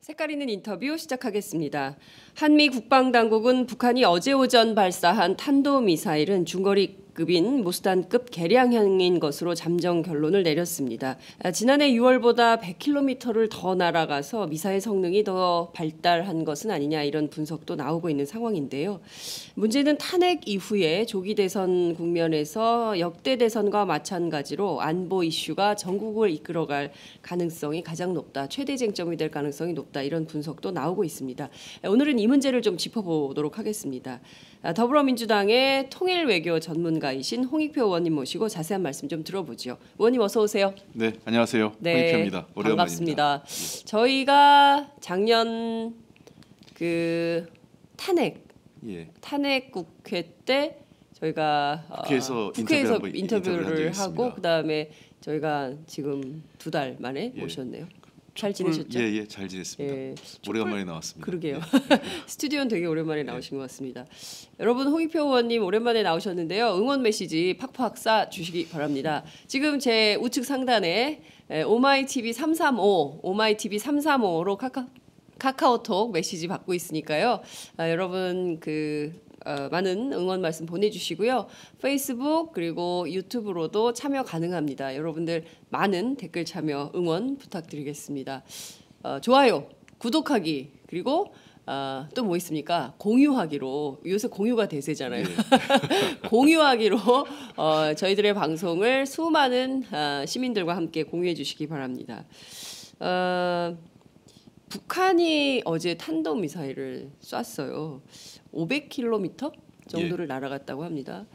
색깔 있는 인터뷰 시작하겠습니다. 한미 국방당국은 북한이 어제 오전 발사한 탄도미사일은 중거리급인 무스탄급 개량형인 것으로 잠정 결론을 내렸습니다. 지난해 6월보다 100km를 더 날아가서 미사일 성능이 더 발달한 것은 아니냐 이런 분석도 나오고 있는 상황인데요. 문제는 탄핵 이후에 조기 대선 국면에서 역대 대선과 마찬가지로 안보 이슈가 전국을 이끌어갈 가능성이 가장 높다. 최대 쟁점이 될 가능성이 높다. 이런 분석도 나오고 있습니다. 오늘은 이 문제를 좀 짚어보도록 하겠습니다. 더불어민주당의 통일외교 전문가이신 홍익표 의원님 모시고 자세한 말씀 좀 들어보죠. 의원님 어서 오세요. 네, 안녕하세요. 홍익표입니다. 오래간만입니다. 반갑습니다. 저희가 작년 그 탄핵 국회 때 저희가 국회에서 인터뷰를 하고 그다음에 저희가 지금 2달 만에 모셨네요. 잘 지내셨죠? 예, 잘 지냈습니다. 오래간만에 나왔습니다. 그러게요. 스튜디오는 되게 오랜만에 나오신 것 같습니다. 여러분 홍익표 의원님 오랜만에 나오셨는데요. 응원 메시지 팍팍 쏴 주시기 바랍니다. 지금 제 우측 상단에 오마이TV 335로 카카오톡 메시지 받고 있으니까요. 여러분 많은 응원 말씀 보내주시고요. 페이스북 그리고 유튜브로도 참여 가능합니다. 여러분들 많은 댓글 참여 응원 부탁드리겠습니다. 좋아요, 구독하기 그리고 또 뭐 있습니까? 공유하기로 요새 공유가 대세잖아요. 공유하기로 저희들의 방송을 수많은 시민들과 함께 공유해 주시기 바랍니다. 북한이 어제 탄도미사일을 쐈어요. 500km 정도를 날아갔다고 합니다.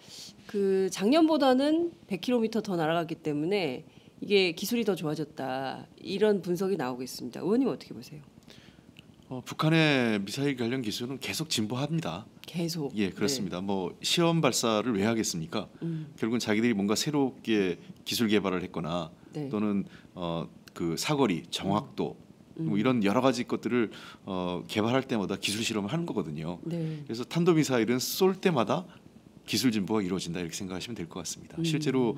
작년보다는 100km 더 날아갔기 때문에 이게 기술이 더 좋아졌다. 이런 분석이 나오고 있습니다. 의원님 어떻게 보세요? 북한의 미사일 관련 기술은 계속 진보합니다. 계속. 예, 그렇습니다. 뭐 시험 발사를 왜 하겠습니까? 결국은 자기들이 뭔가 새롭게 기술 개발을 했거나 또는 그 사거리, 정확도 뭐 이런 여러 가지 것들을 개발할 때마다 기술 실험을 하는 거거든요. 그래서 탄도미사일은 쏠 때마다 기술 진보가 이루어진다 이렇게 생각하시면 될 것 같습니다. 실제로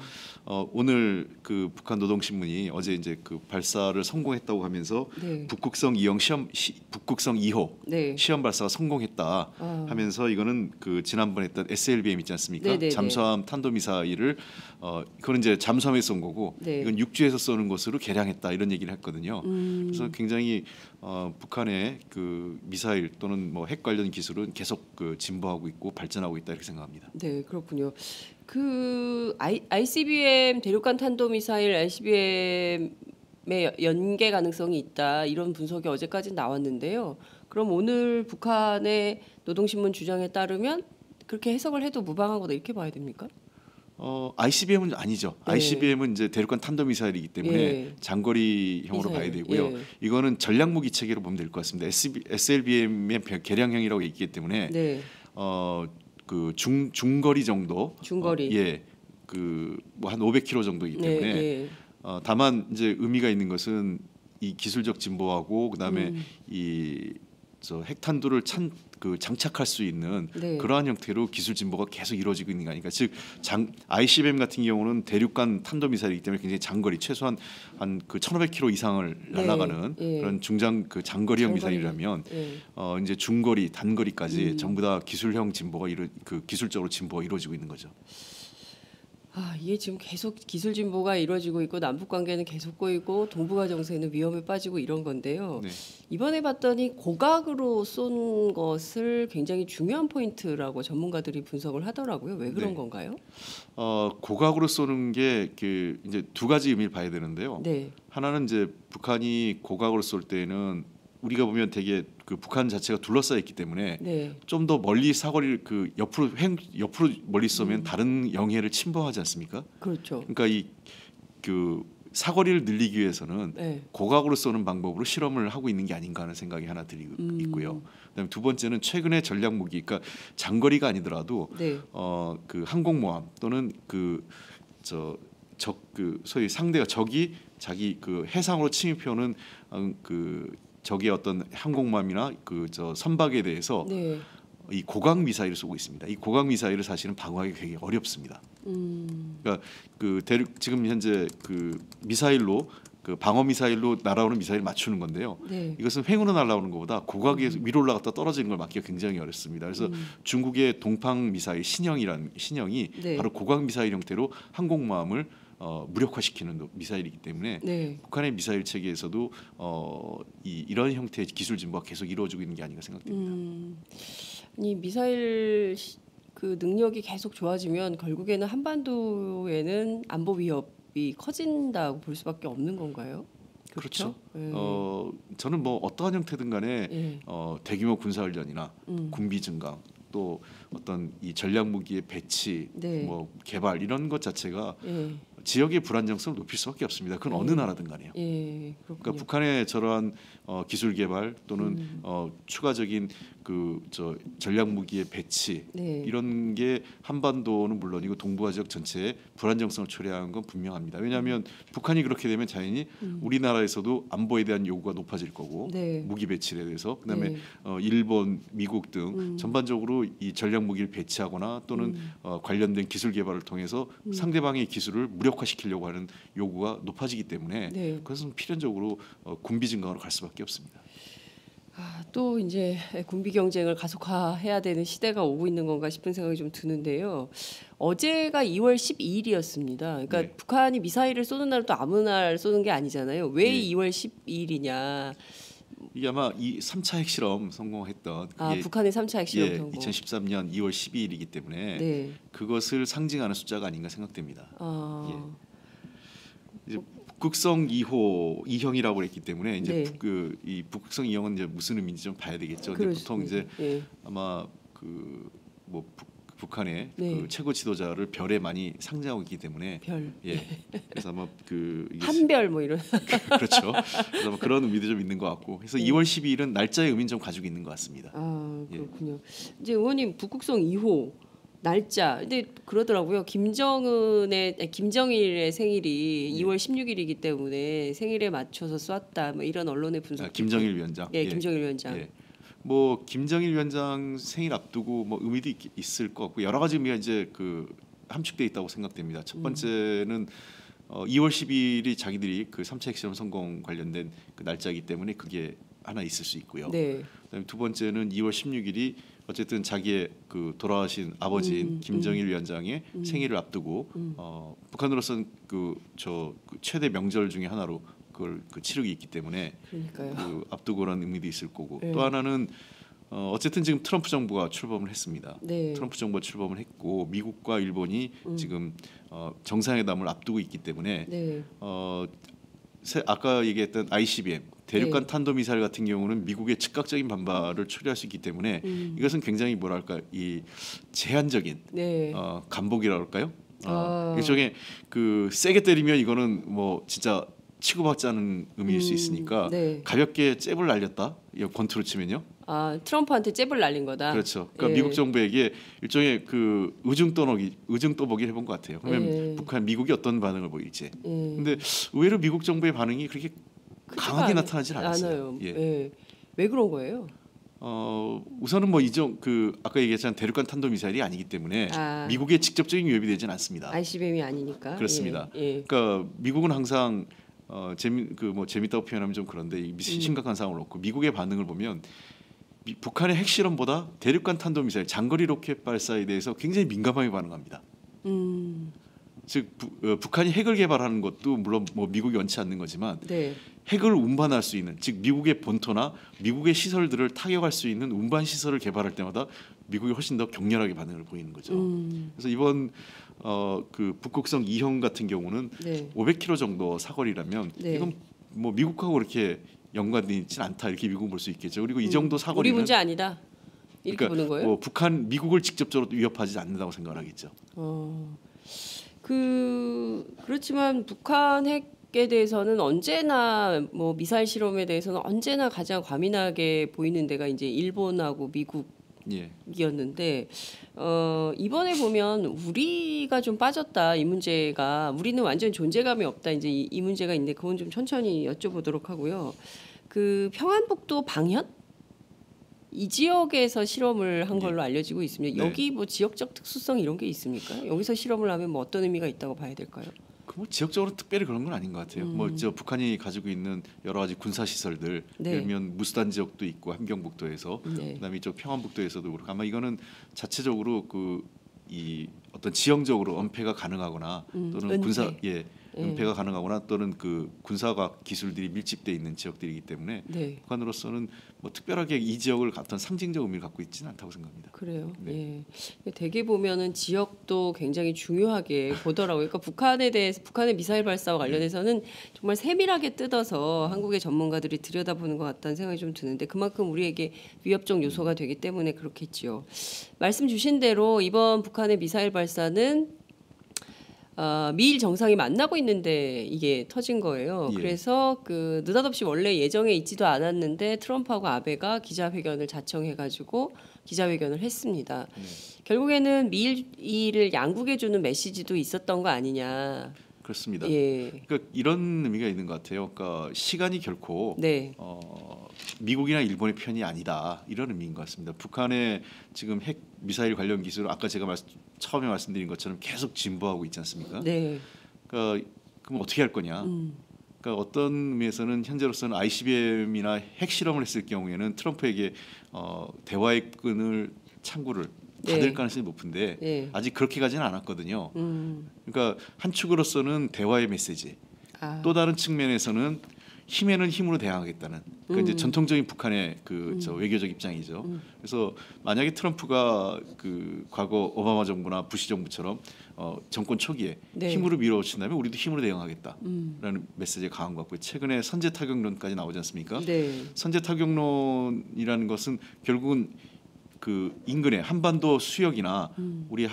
오늘 그 북한 노동신문이 어제 이제 그 발사를 성공했다고 하면서 북극성 2호 시험 발사가 성공했다 하면서 이거는 그 지난번에 했던 SLBM 있지 않습니까? 잠수함 탄도미사일을 그건 이제 잠수함에서 쏜 거고 이건 육지에서 쏘는 것으로 개량했다 이런 얘기를 했거든요. 그래서 굉장히 북한의 그 미사일 또는 뭐 핵 관련 기술은 계속 그 진보하고 있고 발전하고 있다 이렇게 생각합니다. 네, 그렇군요. ICBM 대륙간 탄도미사일 ICBM의 연계 가능성이 있다 이런 분석이 어제까지 나왔는데요. 그럼 오늘 북한의 노동신문 주장에 따르면 그렇게 해석을 해도 무방하거나 이렇게 봐야 됩니까? ICBM은 아니죠. ICBM은 이제 대륙간 탄도미사일이기 때문에 장거리형으로 봐야 되고요. 이거는 전략무기 체계로 보면 될 것 같습니다. SLBM의 개량형이라고 있기 때문에 그 중거리 정도, 그 뭐 한 500km 정도이기 때문에 다만 이제 의미가 있는 것은 이 기술적 진보하고 그다음에 이 핵탄두를 장착할 수 있는 그러한 형태로 기술 진보가 계속 이루어지고 있는 거 아닙니까? 즉 ICBM 같은 경우는 대륙간 탄도미사일이기 때문에 굉장히 장거리 최소한 한 그 1,500km 이상을 날아가는 그런 장거리형 미사일이라면 이제 중거리, 단거리까지 전부 다 기술형 진보가 기술적으로 진보가 이루어지고 있는 거죠. 이게 지금 계속 기술 진보가 이루어지고 있고 남북 관계는 계속 꼬이고 동북아 정세는 위험에 빠지고 이런 건데요. 이번에 봤더니 고각으로 쏜 것을 굉장히 중요한 포인트라고 전문가들이 분석을 하더라고요. 왜 그런 건가요? 고각으로 쏘는 게 이제 두 가지 의미를 봐야 되는데요. 하나는 이제 북한이 고각으로 쏠 때는 우리가 보면 되게 그 북한 자체가 둘러싸여 있기 때문에 좀 더 멀리 사거리를 옆으로 멀리 쏘면 다른 영해를 침범하지 않습니까? 그렇죠. 그러니까 그 사거리를 늘리기 위해서는 고각으로 쏘는 방법으로 실험을 하고 있는 게 아닌가 하는 생각이 하나 들고 있고요. 그다음에 두 번째는 최근에 전략 무기, 그러니까 장거리가 아니더라도 그 항공모함 또는 소위 상대가 적이 자기 그 해상으로 침입해오는 적의 어떤 항공모함이나 선박에 대해서 이 고각 미사일을 쏘고 있습니다. 이 고각 미사일을 사실은 방어하기 굉장히 어렵습니다. 그러니까 지금 현재 그 미사일로 그 방어 미사일로 날아오는 미사일 맞추는 건데요. 네. 이것은 횡으로 날아오는 것보다 고각에서 위로 올라갔다 떨어지는 걸 막기가 굉장히 어렵습니다. 그래서 중국의 동팡 미사일 신형이 네. 바로 고각 미사일 형태로 항공모함을 무력화시키는 미사일이기 때문에 네. 북한의 미사일 체계에서도 이런 형태의 기술 진보가 계속 이루어지고 있는 게 아닌가 생각됩니다. 이 미사일 그 능력이 계속 좋아지면 결국에는 한반도에는 안보 위협이 커진다고 볼 수밖에 없는 건가요? 그렇죠. 네. 저는 뭐 어떠한 형태든 간에 네. 대규모 군사훈련이나 군비 증강 또 어떤 이 전략 무기의 배치, 네. 뭐 개발 이런 것 자체가 예. 지역의 불안정성을 높일 수밖에 없습니다. 그건 어느 나라든 간에요. 예. 그렇군요. 그러니까 북한의 저러한 기술 개발 또는 추가적인 그 전략 무기의 배치 네. 이런 게 한반도는 물론이고 동북아 지역 전체에 불안정성을 초래하는 건 분명합니다. 왜냐하면 북한이 그렇게 되면 당연히 우리나라에서도 안보에 대한 요구가 높아질 거고 네. 무기 배치에 대해서 그다음에 네. 일본, 미국 등 전반적으로 이 전략 무기를 배치하거나 또는 관련된 기술 개발을 통해서 상대방의 기술을 무력화시키려고 하는 요구가 높아지기 때문에 네. 그것은 필연적으로 군비 증강으로 갈 수밖에 없습니다. 또 이제 군비 경쟁을 가속화해야 되는 시대가 오고 있는 건가 싶은 생각이 좀 드는데요. 어제가 2월 12일이었습니다. 그러니까 네. 북한이 미사일을 쏘는 날은 또 아무 날 쏘는 게 아니잖아요. 왜 네. 2월 12일이냐? 이게 아마 이 3차 핵실험 성공했던 그게 북한의 3차 핵실험 예, 성공. 2013년 2월 12일이기 때문에 네. 그것을 상징하는 숫자가 아닌가 생각됩니다. 이제 뭐 북극성 2호 2형이라고 했기 때문에 이제 네. 이 북극성 2형은 이제 무슨 의미인지 좀 봐야 되겠죠. 근데 그렇습니다. 보통 이제 예. 아마 뭐 북한의 네. 그 최고 지도자를 별에 많이 상징하고 있기 때문에 별. 예. 그래서 아마 이게 한별 뭐 이런. 그렇죠. 그래서 아마 그런 의미도 좀 있는 것 같고. 그래서 2월 12일은 날짜의 의미는 좀 가지고 있는 것 같습니다. 그렇군요. 이제 의원님 북극성 2호 날짜. 근데 그러더라고요. 김정일의 생일이 2월 16일이기 때문에 생일에 맞춰서 쐈다. 뭐 이런 언론의 분석. 김정일 위원장. 예, 김정일 위원장. 예. 뭐 김정일 위원장 생일 앞두고 뭐 의미도 있을 것 같고 여러 가지 의미가 이제 함축돼 있다고 생각됩니다. 첫 번째는 2월 10일이 자기들이 그 3차 핵실험 성공 관련된 그 날짜이기 때문에 그게 하나 있을 수 있고요. 네. 그다음에 두 번째는 2월 16일이 어쨌든 자기의 그 돌아가신 아버지인 김정일 위원장의 생일을 앞두고 북한으로서는 그 최대 명절 중에 하나로 그걸 치르기 있기 때문에 그러니까요. 앞두고라는 의미도 있을 거고 네. 또 하나는 어쨌든 지금 트럼프 정부가 출범을 했습니다. 네. 트럼프 정부가 출범을 했고 미국과 일본이 지금 정상회담을 앞두고 있기 때문에 네. 아까 얘기했던 ICBM 대륙간 네. 탄도미사일 같은 경우는 미국의 즉각적인 반발을 초래할 수 있기 때문에 이것은 굉장히 뭐랄까 이 제한적인 네. 간복이라 할까요? 일종의 세게 때리면 이거는 뭐 진짜 치고받지 않은 의미일 수 있으니까 네. 가볍게 잽을 날렸다. 이 권투로 치면요. 트럼프한테 잽을 날린 거다. 그렇죠. 그러니까 예. 미국 정부에게 일종의 의중떠보기 해본 것 같아요. 그러면 미국이 어떤 반응을 보일지. 근데 의외로 미국 정부의 반응이 그렇게 강하게 나타나질 않았어요. 예. 왜 그런 거예요? 우선은 뭐 아까 얘기했지만 대륙간 탄도미사일이 아니기 때문에 미국의 직접적인 위협이 되진 않습니다. ICBM이 아니니까. 그렇습니다. 예. 그러니까 미국은 항상 재밌다고 표현하면 좀 그런데 심각한 상황을 놓고 미국의 반응을 보면 북한의 핵실험보다 대륙간 탄도미사일 장거리 로켓 발사에 대해서 굉장히 민감하게 반응합니다. 즉 북한이 핵을 개발하는 것도 물론 뭐 미국이 원치 않는 거지만 네. 핵을 운반할 수 있는 즉 미국의 본토나 미국의 시설들을 타격할 수 있는 운반 시설을 개발할 때마다 미국이 훨씬 더 격렬하게 반응을 보이는 거죠. 그래서 이번 북극성 2형 같은 경우는 네. 500km 정도 사거리라면 네. 이건 뭐 미국하고 그렇게 연관이 있지는 않다 이렇게 미국은 볼 수 있겠죠. 그리고 이 정도 사거리는 우리 문제 아니다. 이렇게 보는 거예요? 뭐 미국을 직접적으로 위협하지 않는다고 생각하겠죠. 그렇지만 북한 핵에 대해서는 언제나 뭐 미사일 실험에 대해서는 언제나 가장 과민하게 보이는 데가 이제 일본하고 미국이었는데 이번에 보면 우리가 좀 빠졌다 이 문제가 우리는 완전 존재감이 없다 이제 이 문제가 있는데 그건 좀 천천히 여쭤보도록 하고요. 평안북도 방현 이 지역에서 실험을 한 걸로 알려지고 있습니다. 네. 여기 뭐 지역적 특수성 이런 게 있습니까? 여기서 실험을 하면 뭐 어떤 의미가 있다고 봐야 될까요? 뭐 지역적으로 특별히 그런 건 아닌 것 같아요. 뭐 저 북한이 가지고 있는 여러 가지 군사 시설들, 네. 예를 들면 무수단 지역도 있고 함경북도에서, 네. 그다음에 이쪽 평안북도에서도 그렇고 아마 이거는 자체적으로 이 어떤 지형적으로 은폐가 가능하거나 또는 은폐. 군사 은폐가 가능하거나 또는 그 군사과 기술들이 밀집돼 있는 지역들이기 때문에 네. 북한으로서는 뭐 특별하게 이 지역을 어떤 상징적 의미를 갖고 있지는 않다고 생각합니다. 그래요. 네. 예. 대개 보면은 지역도 굉장히 중요하게 보더라고요. 그러니까 북한에 대해서 북한의 미사일 발사와 관련해서는 정말 세밀하게 뜯어서 한국의 전문가들이 들여다보는 것 같다는 생각이 좀 드는데 그만큼 우리에게 위협적 요소가 되기 때문에 그렇겠지요. 말씀 주신 대로 이번 북한의 미사일 발사는 미일 정상이 만나고 있는데 이게 터진 거예요. 예. 그래서 그 느닷없이 원래 예정에 있지도 않았는데 트럼프하고 아베가 기자회견을 자청해가지고 기자회견을 했습니다. 네. 결국에는 미일을 양국에 주는 메시지도 있었던 거 아니냐. 그렇습니다. 예. 그러니까 이런 의미가 있는 것 같아요. 그러니까 시간이 결코 네. 미국이나 일본의 편이 아니다 이런 의미인 것 같습니다. 북한의 지금 핵 미사일 관련 기술 아까 제가 처음에 말씀드린 것처럼 계속 진보하고 있지 않습니까? 네. 그러니까 그럼 어떻게 할 거냐? 그러니까 어떤 의미에서는 현재로서는 ICBM이나 핵 실험을 했을 경우에는 트럼프에게 대화의 끈을 창구를 닫을 네. 가능성이 높은데 네. 아직 그렇게 가지는 않았거든요. 그러니까 한 축으로서는 대화의 메시지, 또 다른 측면에서는 힘에는 힘으로 대항하겠다는 그러니까 이제 전통적인 북한의 저 외교적 입장이죠. 그래서 만약에 트럼프가 그 과거 오바마 정부나 부시 정부처럼 정권 초기에 네. 힘으로 밀어붙인다면 우리도 힘으로 대응하겠다라는 메시지가 강한 것 같고요. 최근에 선제 타격론까지 나오지 않습니까? 네. 선제 타격론이라는 것은 결국은 그 인근의 한반도 수역이나 우리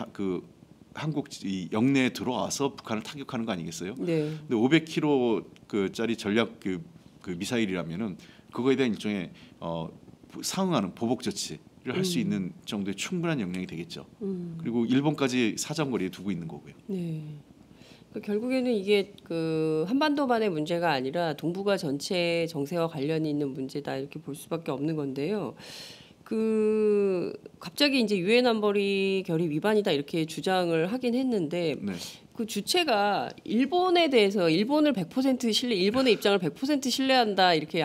한국 이 영내에 들어와서 북한을 타격하는 거 아니겠어요? 네. 근데 500km짜리 전략 그 미사일이라면은 그거에 대한 일종의 상응하는 보복 조치를 할 수 있는 정도의 충분한 역량이 되겠죠. 그리고 일본까지 사정거리에 두고 있는 거고요. 네. 그러니까 결국에는 이게 그 한반도만의 문제가 아니라 동북아 전체 정세와 관련이 있는 문제다 이렇게 볼 수밖에 없는 건데요. 그 갑자기 이제 유엔 안보리 결의 위반이다 이렇게 주장을 하긴 했는데 네. 그 주체가 일본에 대해서 일본을 100% 신뢰, 일본의 입장을 100% 신뢰한다 이렇게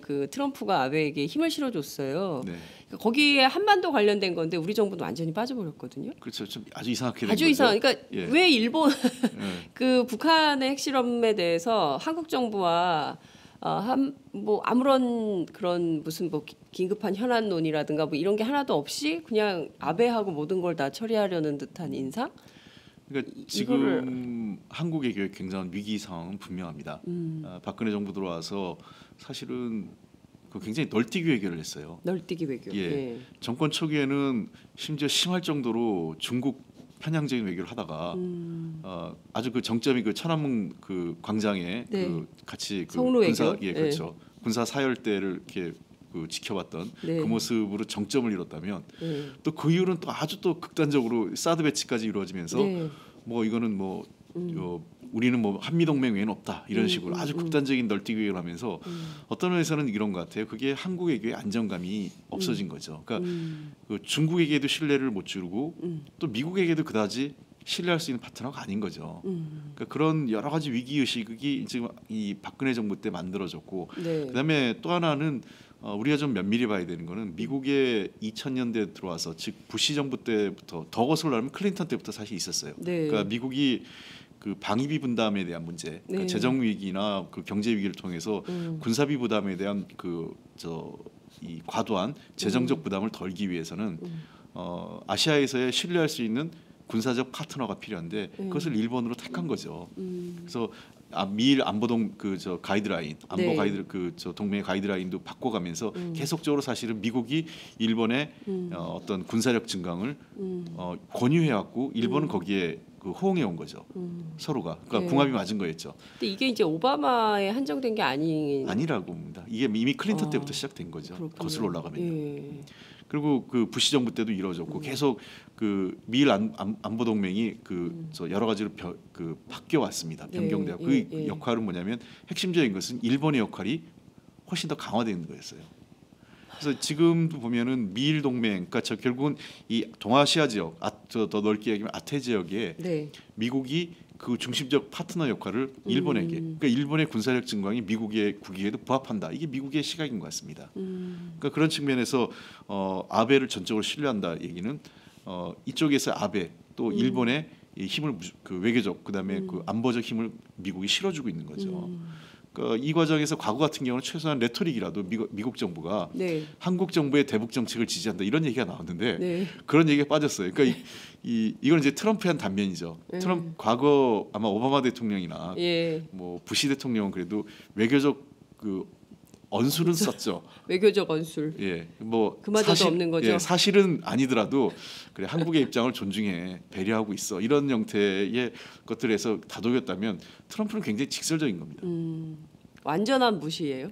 그 트럼프가 아베에게 힘을 실어줬어요. 네. 그러니까 거기에 한반도 관련된 건데 우리 정부는 완전히 빠져버렸거든요. 그렇죠. 좀 아주 이상하게 된 아주 거죠. 이상. 그러니까 예. 왜 일본 예. 그 북한의 핵실험에 대해서 한국 정부와 뭐 아무런 그런 무슨 뭐 긴급한 현안론이라든가 뭐 이런 게 하나도 없이 그냥 아베하고 모든 걸 다 처리하려는 듯한 인상? 그러니까 지금 한국의 굉장한 위기 상황은 분명합니다. 박근혜 정부 들어와서 사실은 굉장히 널뛰기 외교를 했어요. 널뛰기 외교. 예. 예. 정권 초기에는 심지어 심할 정도로 중국 편향적인 외교를 하다가 아주 그 정점이 그 천안문 그 광장에 네. 그 같이 그 성로 군사 외교? 예 그렇죠. 군사 사열대를 이렇게 지켜봤던 네. 그 모습으로 정점을 이뤘다면 예. 또 그 이후로는 또 아주 또 극단적으로 사드 배치까지 이루어지면서 네. 뭐 이거는 뭐 우리는 뭐 한미 동맹 외에는 없다 이런 식으로 아주 극단적인 널뛰기 외교를 하면서 어떤 면에서는 이런 것 같아요. 그게 한국에게 안정감이 없어진 거죠. 그러니까 그 중국에게도 신뢰를 못 주고 또 미국에게도 그다지 신뢰할 수 있는 파트너가 아닌 거죠. 그러니까 그런 여러 가지 위기 의식이 지금 이 박근혜 정부 때 만들어졌고, 네. 그다음에 또 하나는 우리가 좀 면밀히 봐야 되는 거는 미국의 2000년대 들어와서 즉 부시 정부 때부터 더 거슬러면 클린턴 때부터 사실 있었어요. 네. 그러니까 미국이 그 방위비 분담에 대한 문제, 그러니까 네. 재정 위기나 그 경제 위기를 통해서 군사비 부담에 대한 이 과도한 재정적 부담을 덜기 위해서는 아시아에서의 신뢰할 수 있는 군사적 파트너가 필요한데 그것을 일본으로 택한 거죠. 그래서 미일 안보동 가이드라인, 안보 네. 가이드 동맹의 가이드라인도 바꿔가면서 계속적으로 사실은 미국이 일본의 어떤 군사력 증강을 권유해왔고 일본은 거기에 호응해 온 거죠. 서로가 그러니까 네. 궁합이 맞은 거였죠. 근데 이게 이제 오바마에 한정된 게 아니라고 봅니다. 이게 이미 클린턴 때부터 시작된 거죠. 그렇군요. 거슬러 올라가면요. 예. 그리고 그 부시 정부 때도 이루어졌고 계속 그 미일 안보 동맹이 여러 가지로 바뀌어 왔습니다. 네, 변경되고 예, 그 예. 역할은 뭐냐면 핵심적인 것은 일본의 역할이 훨씬 더 강화되는 거였어요. 그래서 지금도 보면은 미일 동맹, 그러니까 결국은 이 동아시아 지역, 더 넓게 얘기하면 아태 지역에 네. 미국이 그 중심적 파트너 역할을 일본에게, 그러니까 일본의 군사력 증강이 미국의 국익에도 부합한다. 이게 미국의 시각인 것 같습니다. 그러니까 그런 측면에서 아베를 전적으로 신뢰한다 얘기는 이쪽에서 아베 또 일본의 이 힘을 그 외교적 그다음에 그 안보적 힘을 미국이 실어주고 있는 거죠. 그러니까 이 과정에서 과거 같은 경우는 최소한 레토릭이라도 미국 정부가 네. 한국 정부의 대북 정책을 지지한다 이런 얘기가 나왔는데 네. 그런 얘기가 빠졌어요. 그러니까 이건 이제 트럼프의 한 단면이죠. 트럼프 과거 아마 오바마 대통령이나 예. 뭐 부시 대통령은 그래도 외교적 그 언술은 썼죠. 외교적 언술. 예, 뭐 그마저도 없는 거죠. 예, 사실은 아니더라도 그래 한국의 입장을 존중해 배려하고 있어 이런 형태의 것들에서 다독였다면 트럼프는 굉장히 직설적인 겁니다. 완전한 무시예요.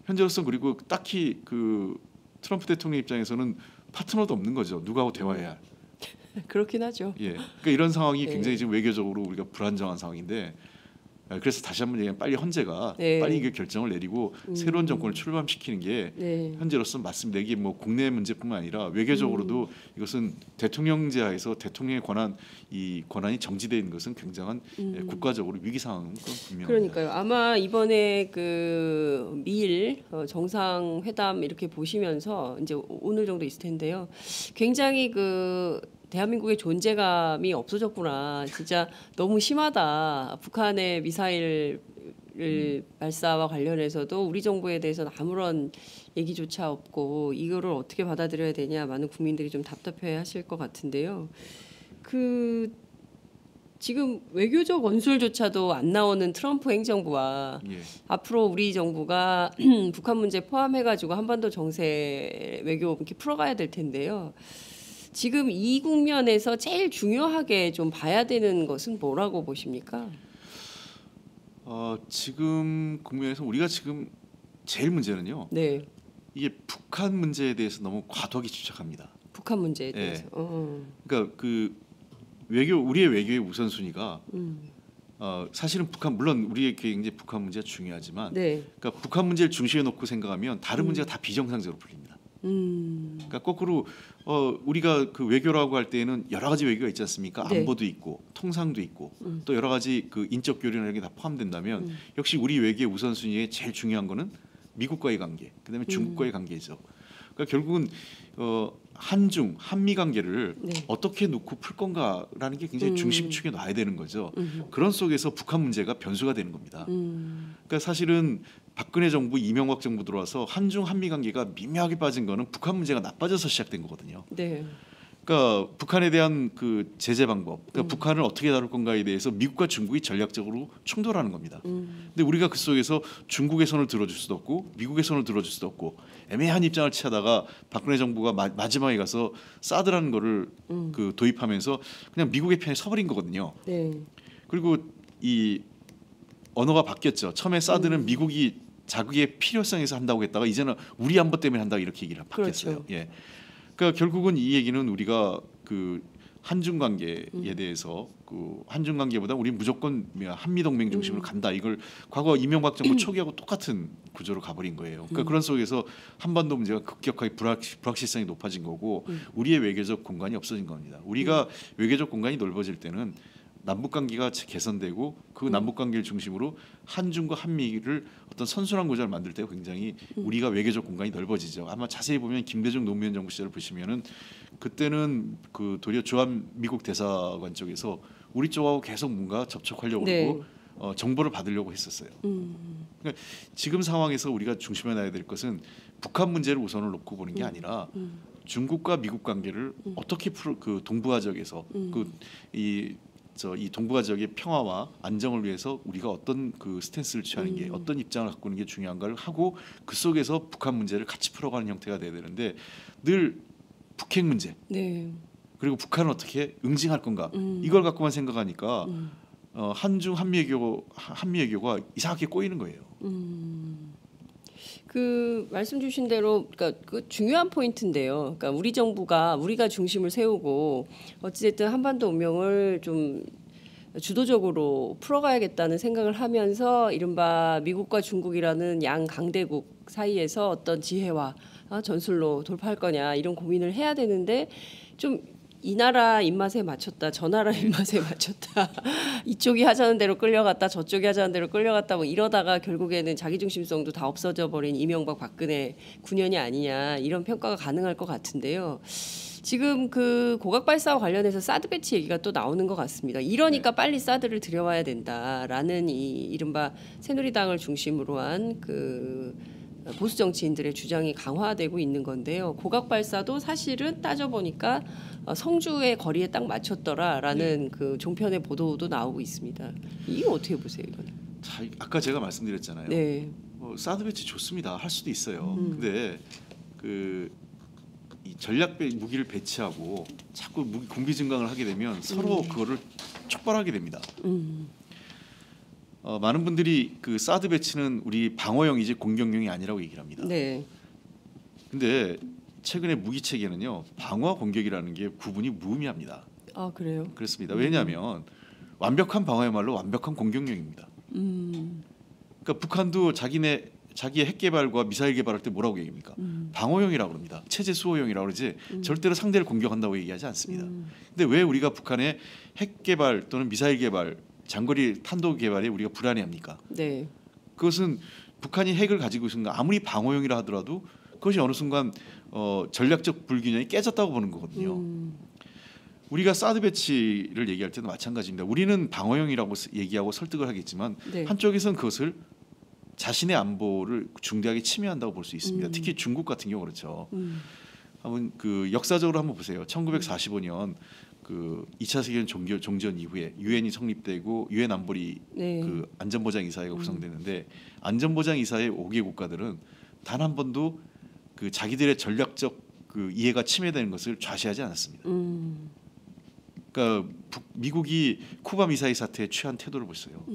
현재로서 그리고 딱히 그 트럼프 대통령 입장에서는 파트너도 없는 거죠. 누구하고 대화해야 할. 그렇긴 하죠. 예, 그러니까 이런 상황이 네. 굉장히 지금 외교적으로 우리가 불안정한 상황인데. 그래서 다시 한번 얘기하면 빨리 헌재가 네. 빨리 그 결정을 내리고 새로운 정권을 출범시키는 게 네. 현재로서 맞습니다. 이게 뭐 국내 문제뿐만 아니라 외교적으로도 이것은 대통령제하에서 대통령의 이 권한이 정지되어 있는 것은 굉장한 국가적으로 위기 상황은 분명합니다. 그러니까요. 아마 이번에 그 미일 정상회담 이렇게 보시면서 이제 오늘 정도 있을 텐데요. 굉장히 그 대한민국의 존재감이 없어졌구나. 진짜 너무 심하다. 북한의 미사일 발사와 관련해서도 우리 정부에 대해서는 아무런 얘기조차 없고 이거를 어떻게 받아들여야 되냐 많은 국민들이 좀 답답해하실 것 같은데요. 그 지금 외교적 언술조차도 안 나오는 트럼프 행정부와 예. 앞으로 우리 정부가 북한 문제 포함해가지고 한반도 정세 외교 이렇게 풀어가야 될 텐데요. 지금 이 국면에서 제일 중요하게 좀 봐야 되는 것은 뭐라고 보십니까? 지금 국면에서 우리가 지금 제일 문제는요. 네, 이게 북한 문제에 대해서 너무 과도하게 집착합니다. 북한 문제에 대해서. 그러니까 그 우리의 외교의 우선순위가 사실은 북한 물론 우리의 굉장히 북한 문제가 중요하지만, 네, 그러니까 북한 문제를 중시해 놓고 생각하면 다른 문제가 다 비정상적으로 풀립니다. 그러니까 거꾸로 우리가 그 외교라고 할 때에는 여러 가지 외교가 있지 않습니까? 네. 안보도 있고 통상도 있고 또 여러 가지 그 인적 교류나 이런 게 다 포함된다면 역시 우리 외교의 우선순위에 제일 중요한 거는 미국과의 관계, 그다음에 중국과의 관계죠. 그러니까 결국은 한미 관계를 네. 어떻게 놓고 풀 건가라는 게 굉장히 중심축에 놔야 되는 거죠. 그런 속에서 북한 문제가 변수가 되는 겁니다. 그러니까 사실은 박근혜 정부, 이명박 정부 들어와서 한미 관계가 미묘하게 빠진 거는 북한 문제가 나빠져서 시작된 거거든요. 네, 그러니까 북한에 대한 그 제재 방법, 그러니까 북한을 어떻게 다룰 건가에 대해서 미국과 중국이 전략적으로 충돌하는 겁니다. 근데 우리가 그 속에서 중국의 손을 들어줄 수도 없고 미국의 손을 들어줄 수도 없고 애매한 입장을 취하다가 박근혜 정부가 마지막에 가서 사드라는 거를 그 도입하면서 그냥 미국의 편에 서버린 거거든요. 네, 그리고 이 언어가 바뀌었죠. 처음에 사드는 미국이 자국의 필요성에서 한다고 했다가 이제는 우리 안보 때문에 한다 이렇게 얘기를 바뀌었어요. 그렇죠. 예. 그러니까 결국은 이 얘기는 우리가 그 한중 관계에 대해서 그 한중 관계보다 우리 무조건 한미 동맹 중심으로 간다. 이걸 과거 이명박 정부 초기하고 똑같은 구조로 가버린 거예요. 그러니까 그런 속에서 한반도 문제가 급격하게 불확실성이 높아진 거고 우리의 외교적 공간이 없어진 겁니다. 우리가 외교적 공간이 넓어질 때는 남북 관계가 개선되고 그 남북 관계를 중심으로 한중과 한미를 어떤 선순환 구조를 만들 때 굉장히 우리가 외교적 공간이 넓어지죠. 아마 자세히 보면 김대중 노무현 정부 시절을 보시면은 그때는 그 도리어 주한 미국 대사관 쪽에서 우리 쪽하고 계속 뭔가 접촉하려고 네. 그러고 정보를 받으려고 했었어요. 그러니까 지금 상황에서 우리가 중심에 놔야 될 것은 북한 문제를 우선을 놓고 보는 게 아니라 중국과 미국 관계를 어떻게 그 동북아 지역에서 이 동북아 지역의 평화와 안정을 위해서 우리가 어떤 그 스탠스를 취하는 게 어떤 입장을 갖고 있는 게 중요한가를 하고 그 속에서 북한 문제를 같이 풀어가는 형태가 돼야 되는데 늘 북핵 문제 네, 그리고 북한은 어떻게 응징할 건가 이걸 갖고만 생각하니까 한중 한미 외교가 이상하게 꼬이는 거예요. 그 말씀 주신 대로 그러니까 그 중요한 포인트인데요. 그러니까 우리 정부가 우리가 중심을 세우고 어찌됐든 한반도 운명을 좀 주도적으로 풀어가야겠다는 생각을 하면서 이른바 미국과 중국이라는 양 강대국 사이에서 어떤 지혜와 전술로 돌파할 거냐 이런 고민을 해야 되는데 좀 이 나라 입맛에 맞췄다, 저 나라 입맛에 맞췄다, 이쪽이 하자는 대로 끌려갔다, 저쪽이 하자는 대로 끌려갔다, 뭐 이러다가 결국에는 자기중심성도 다 없어져 버린 이명박 박근혜 9년이 아니냐 이런 평가가 가능할 것 같은데요. 지금 그 고각 발사와 관련해서 사드 배치 얘기가 또 나오는 것 같습니다. 이러니까 빨리 사드를 들여와야 된다라는 이 이른바 새누리당을 중심으로 한 그 보수 정치인들의 주장이 강화되고 있는 건데요. 고각 발사도 사실은 따져보니까 성주의 거리에 딱 맞췄더라라는 그 종편의 보도도 나오고 있습니다. 이게 어떻게 보세요, 이거는? 아까 제가 말씀드렸잖아요. 네. 사드 배치 좋습니다. 할 수도 있어요. 근데 이 전략 무기를 배치하고 자꾸 무기 군비 증강을 하게 되면 서로 그거를 촉발하게 됩니다. 많은 분들이 그 사드 배치는 우리 방어용이지 공격용이 아니라고 얘기를 합니다. 네. 근데 최근에 무기 체계는요 방어와 공격이라는 게 구분이 무의미합니다. 아 그래요? 그렇습니다. 왜냐하면 완벽한 방어야말로 완벽한 공격용입니다. 그러니까 북한도 자기의 핵 개발과 미사일 개발할 때 뭐라고 얘기합니까? 방어용이라고 합니다. 체제 수호용이라고 그러지 절대로 상대를 공격한다고 얘기하지 않습니다. 근데 왜 우리가 북한의 핵 개발 또는 미사일 개발, 장거리 탄도 개발에 우리가 불안해합니까? 네. 그것은 북한이 핵을 가지고 있으면 아무리 방어용이라 하더라도 그것이 어느 순간 전략적 불균형이 깨졌다고 보는 거거든요. 우리가 사드 배치를 얘기할 때도 마찬가지입니다. 우리는 방어용이라고 얘기하고 설득을 하겠지만 네. 한쪽에서는 그것을 자신의 안보를 중대하게 침해한다고 볼 수 있습니다. 특히 중국 같은 경우 그렇죠. 한번 그 역사적으로 한번 보세요. 1945년 그 2차 세계대전 종전 이후에 유엔이 성립되고 유엔 안보리 네. 그 안전보장 이사회가 구성되는데 안전보장 이사회 5개 국가들은 단 한 번도 그 자기들의 전략적 그 이해가 침해되는 것을 좌시하지 않았습니다. 그러니까 미국이 쿠바 미사일 사태에 취한 태도를 보세요.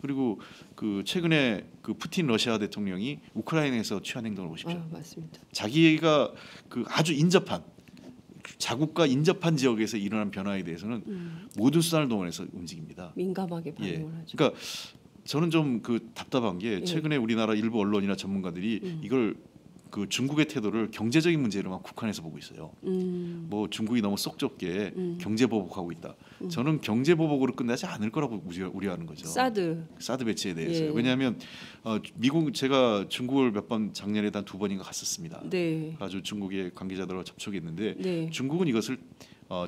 그리고 그 최근에 그 푸틴 러시아 대통령이 우크라이나에서 취한 행동을 보십시오. 맞습니다. 자기가 그 아주 인접한 자국과 인접한 지역에서 일어난 변화에 대해서는 모든 수단을 동원해서 움직입니다. 민감하게 반응을 하죠. 그러니까 저는 좀 그 답답한 게 최근에 우리나라 일부 언론이나 전문가들이 이걸 그 중국의 태도를 경제적인 문제로만 국한해서 보고 있어요. 뭐 중국이 너무 쏙 좁게 경제 보복하고 있다. 저는 경제 보복으로 끝나지 않을 거라고 우려하는 거죠. 사드 배치에 대해서요. 왜냐하면 미국 제가 중국을 몇 번 작년에 한 2번인가 갔었습니다. 네. 아주 중국의 관계자들과 접촉했는데 네. 중국은 이것을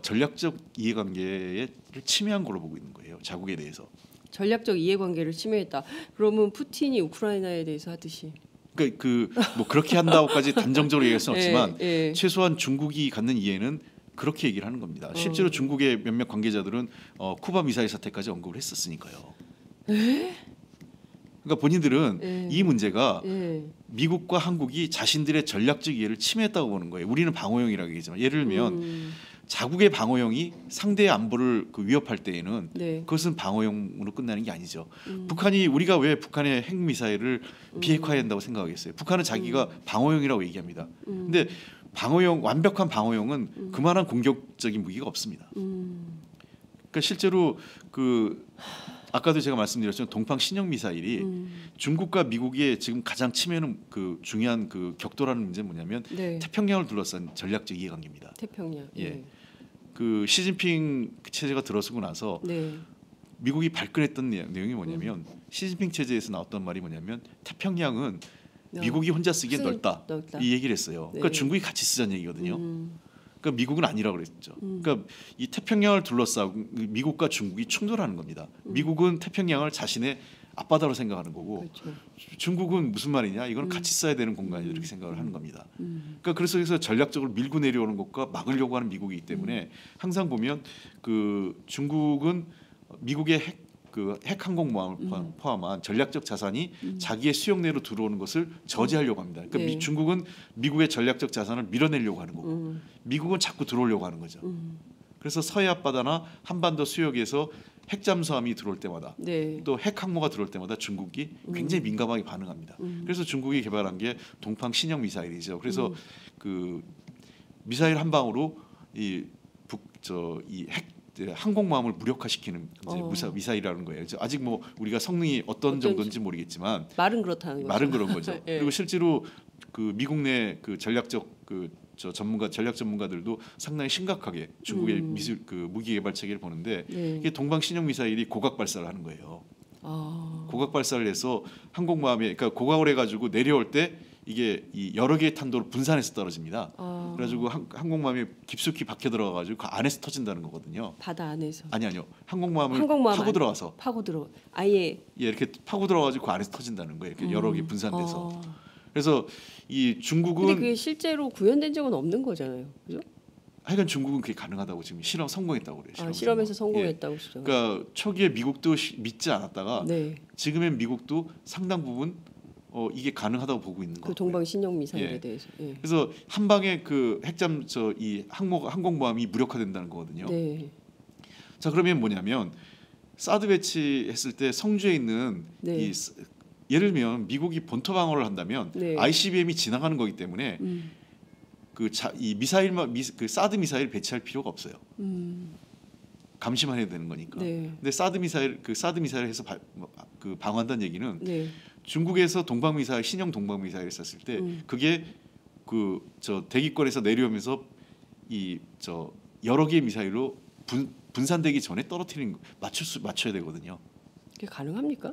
전략적 이해관계를 침해한 걸로 보고 있는 거예요. 자국에 대해서. 전략적 이해관계를 침해했다. 그러면 푸틴이 우크라이나에 대해서 하듯이. 그러니까 뭐 그렇게 한다고까지 단정적으로 얘기할 수는 없지만 예. 최소한 중국이 갖는 이해는 그렇게 얘기를 하는 겁니다. 실제로 중국의 몇몇 관계자들은 쿠바 미사일 사태까지 언급을 했었으니까요. 그러니까 본인들은 이 문제가 미국과 한국이 자신들의 전략적 이해를 침해했다고 보는 거예요. 우리는 방어용이라고 얘기하지만 예를 들면 자국의 방어용이 상대의 안보를 위협할 때에는 그것은 방어용으로 끝나는 게 아니죠. 북한이 우리가 왜 북한의 핵 미사일을 비핵화해야 한다고 생각하겠어요? 북한은 자기가 방어용이라고 얘기합니다. 근데 방어용 완벽한 방어용은 그만한 공격적인 무기가 없습니다. 그러니까 실제로 아까도 제가 말씀드렸지만 동방 신형 미사일이 중국과 미국의 지금 가장 치매는 그 중요한 그 격돌하는 문제는 뭐냐면 태평양을 둘러싼 전략적 이해관계입니다. 태평양. 예. 그 시진핑 체제가 들어서고 나서 미국이 발끈했던 내용이 뭐냐면 시진핑 체제에서 나왔던 말이 뭐냐면 태평양은 미국이 혼자 쓰기엔 넓다. 이 얘기를 했어요. 그러니까 중국이 같이 쓰자는 얘기거든요. 그러니까 미국은 아니라고 그랬죠. 그러니까 이 태평양을 둘러싸고 미국과 중국이 충돌하는 겁니다. 미국은 태평양을 자신의 앞바다로 생각하는 거고 그렇죠. 중국은 무슨 말이냐? 이건 같이 써야 되는 공간이다 이렇게 생각을 하는 겁니다. 그러니까 그래서 전략적으로 밀고 내려오는 것과 막으려고 하는 미국이기 때문에 항상 보면 그 중국은 미국의 핵 항공모함을 포함한 전략적 자산이 자기의 수용 내로 들어오는 것을 저지하려고 합니다. 그러니까 중국은 미국의 전략적 자산을 밀어내려고 하는 거고 미국은 자꾸 들어오려고 하는 거죠. 그래서 서해 앞바다나 한반도 수역에서 핵 잠수함이 들어올 때마다 또 핵 항모가 들어올 때마다 중국이 굉장히 민감하게 반응합니다. 그래서 중국이 개발한 게 동방 신형 미사일이죠. 그래서 그 미사일 한 방으로 이 핵 항공모함을 무력화시키는 미사일이라는 거예요. 아직 뭐 우리가 성능이 어떤 정도인지 모르겠지만 말은 그렇다는 거죠. 말은 그런 거죠. 그리고 실제로 그 미국 내 그 전략적 그 저 전략 전문가들도 상당히 심각하게 중국의 무기 개발 체계를 보는데 네. 이게 동방 신형 미사일이 고각 발사를 하는 거예요. 아. 고각 발사를 해서 항공모함에 그러니까 고각을 해가지고 내려올 때 이게 이 여러 개의 탄도로 분산해서 떨어집니다. 아. 그래가지고 항공모함에 깊숙이 박혀 들어가가지고 그 안에서 터진다는 거거든요. 바다 안에서. 아니요. 항공모함을 항공모함 파고 들어가서 파고 들어. 아예 이렇게 파고 들어가지고 그 안에서 터진다는 거예요. 이렇게 여러 개 분산돼서. 아. 그래서 이 근데 중국은 그게 실제로 구현된 적은 없는 거잖아요. 그죠? 하여간 중국은 그게 가능하다고 지금 실험 성공했다고 그래요. 실험에서 성공했다고 예. 주장. 그러니까 초기에 미국도 믿지 않았다가 네. 지금은 미국도 상당 부분 이게 가능하다고 보고 있는 거예요. 그 동방 신형 미사일에 예. 대해서. 예. 그래서 한 방에 그 핵잠 이 항공모함이 무력화된다는 거거든요. 네. 자 그러면 뭐냐면 사드 배치했을 때 성주에 있는 네. 예를 들면 미국이 본토 방어를 한다면 네. ICBM이 지나가는 거기 때문에 이 그 사드 미사일 배치할 필요가 없어요. 감시만 해도 되는 거니까. 네. 근데 사드 미사일 해서 그 방어한다는 얘기는 네. 중국에서 동방 미사일 신형 동방 미사일을 썼을 때 그게 그 대기권에서 내려오면서 여러 개의 미사일로 분산되기 전에 맞춰야 되거든요. 그게 가능합니까?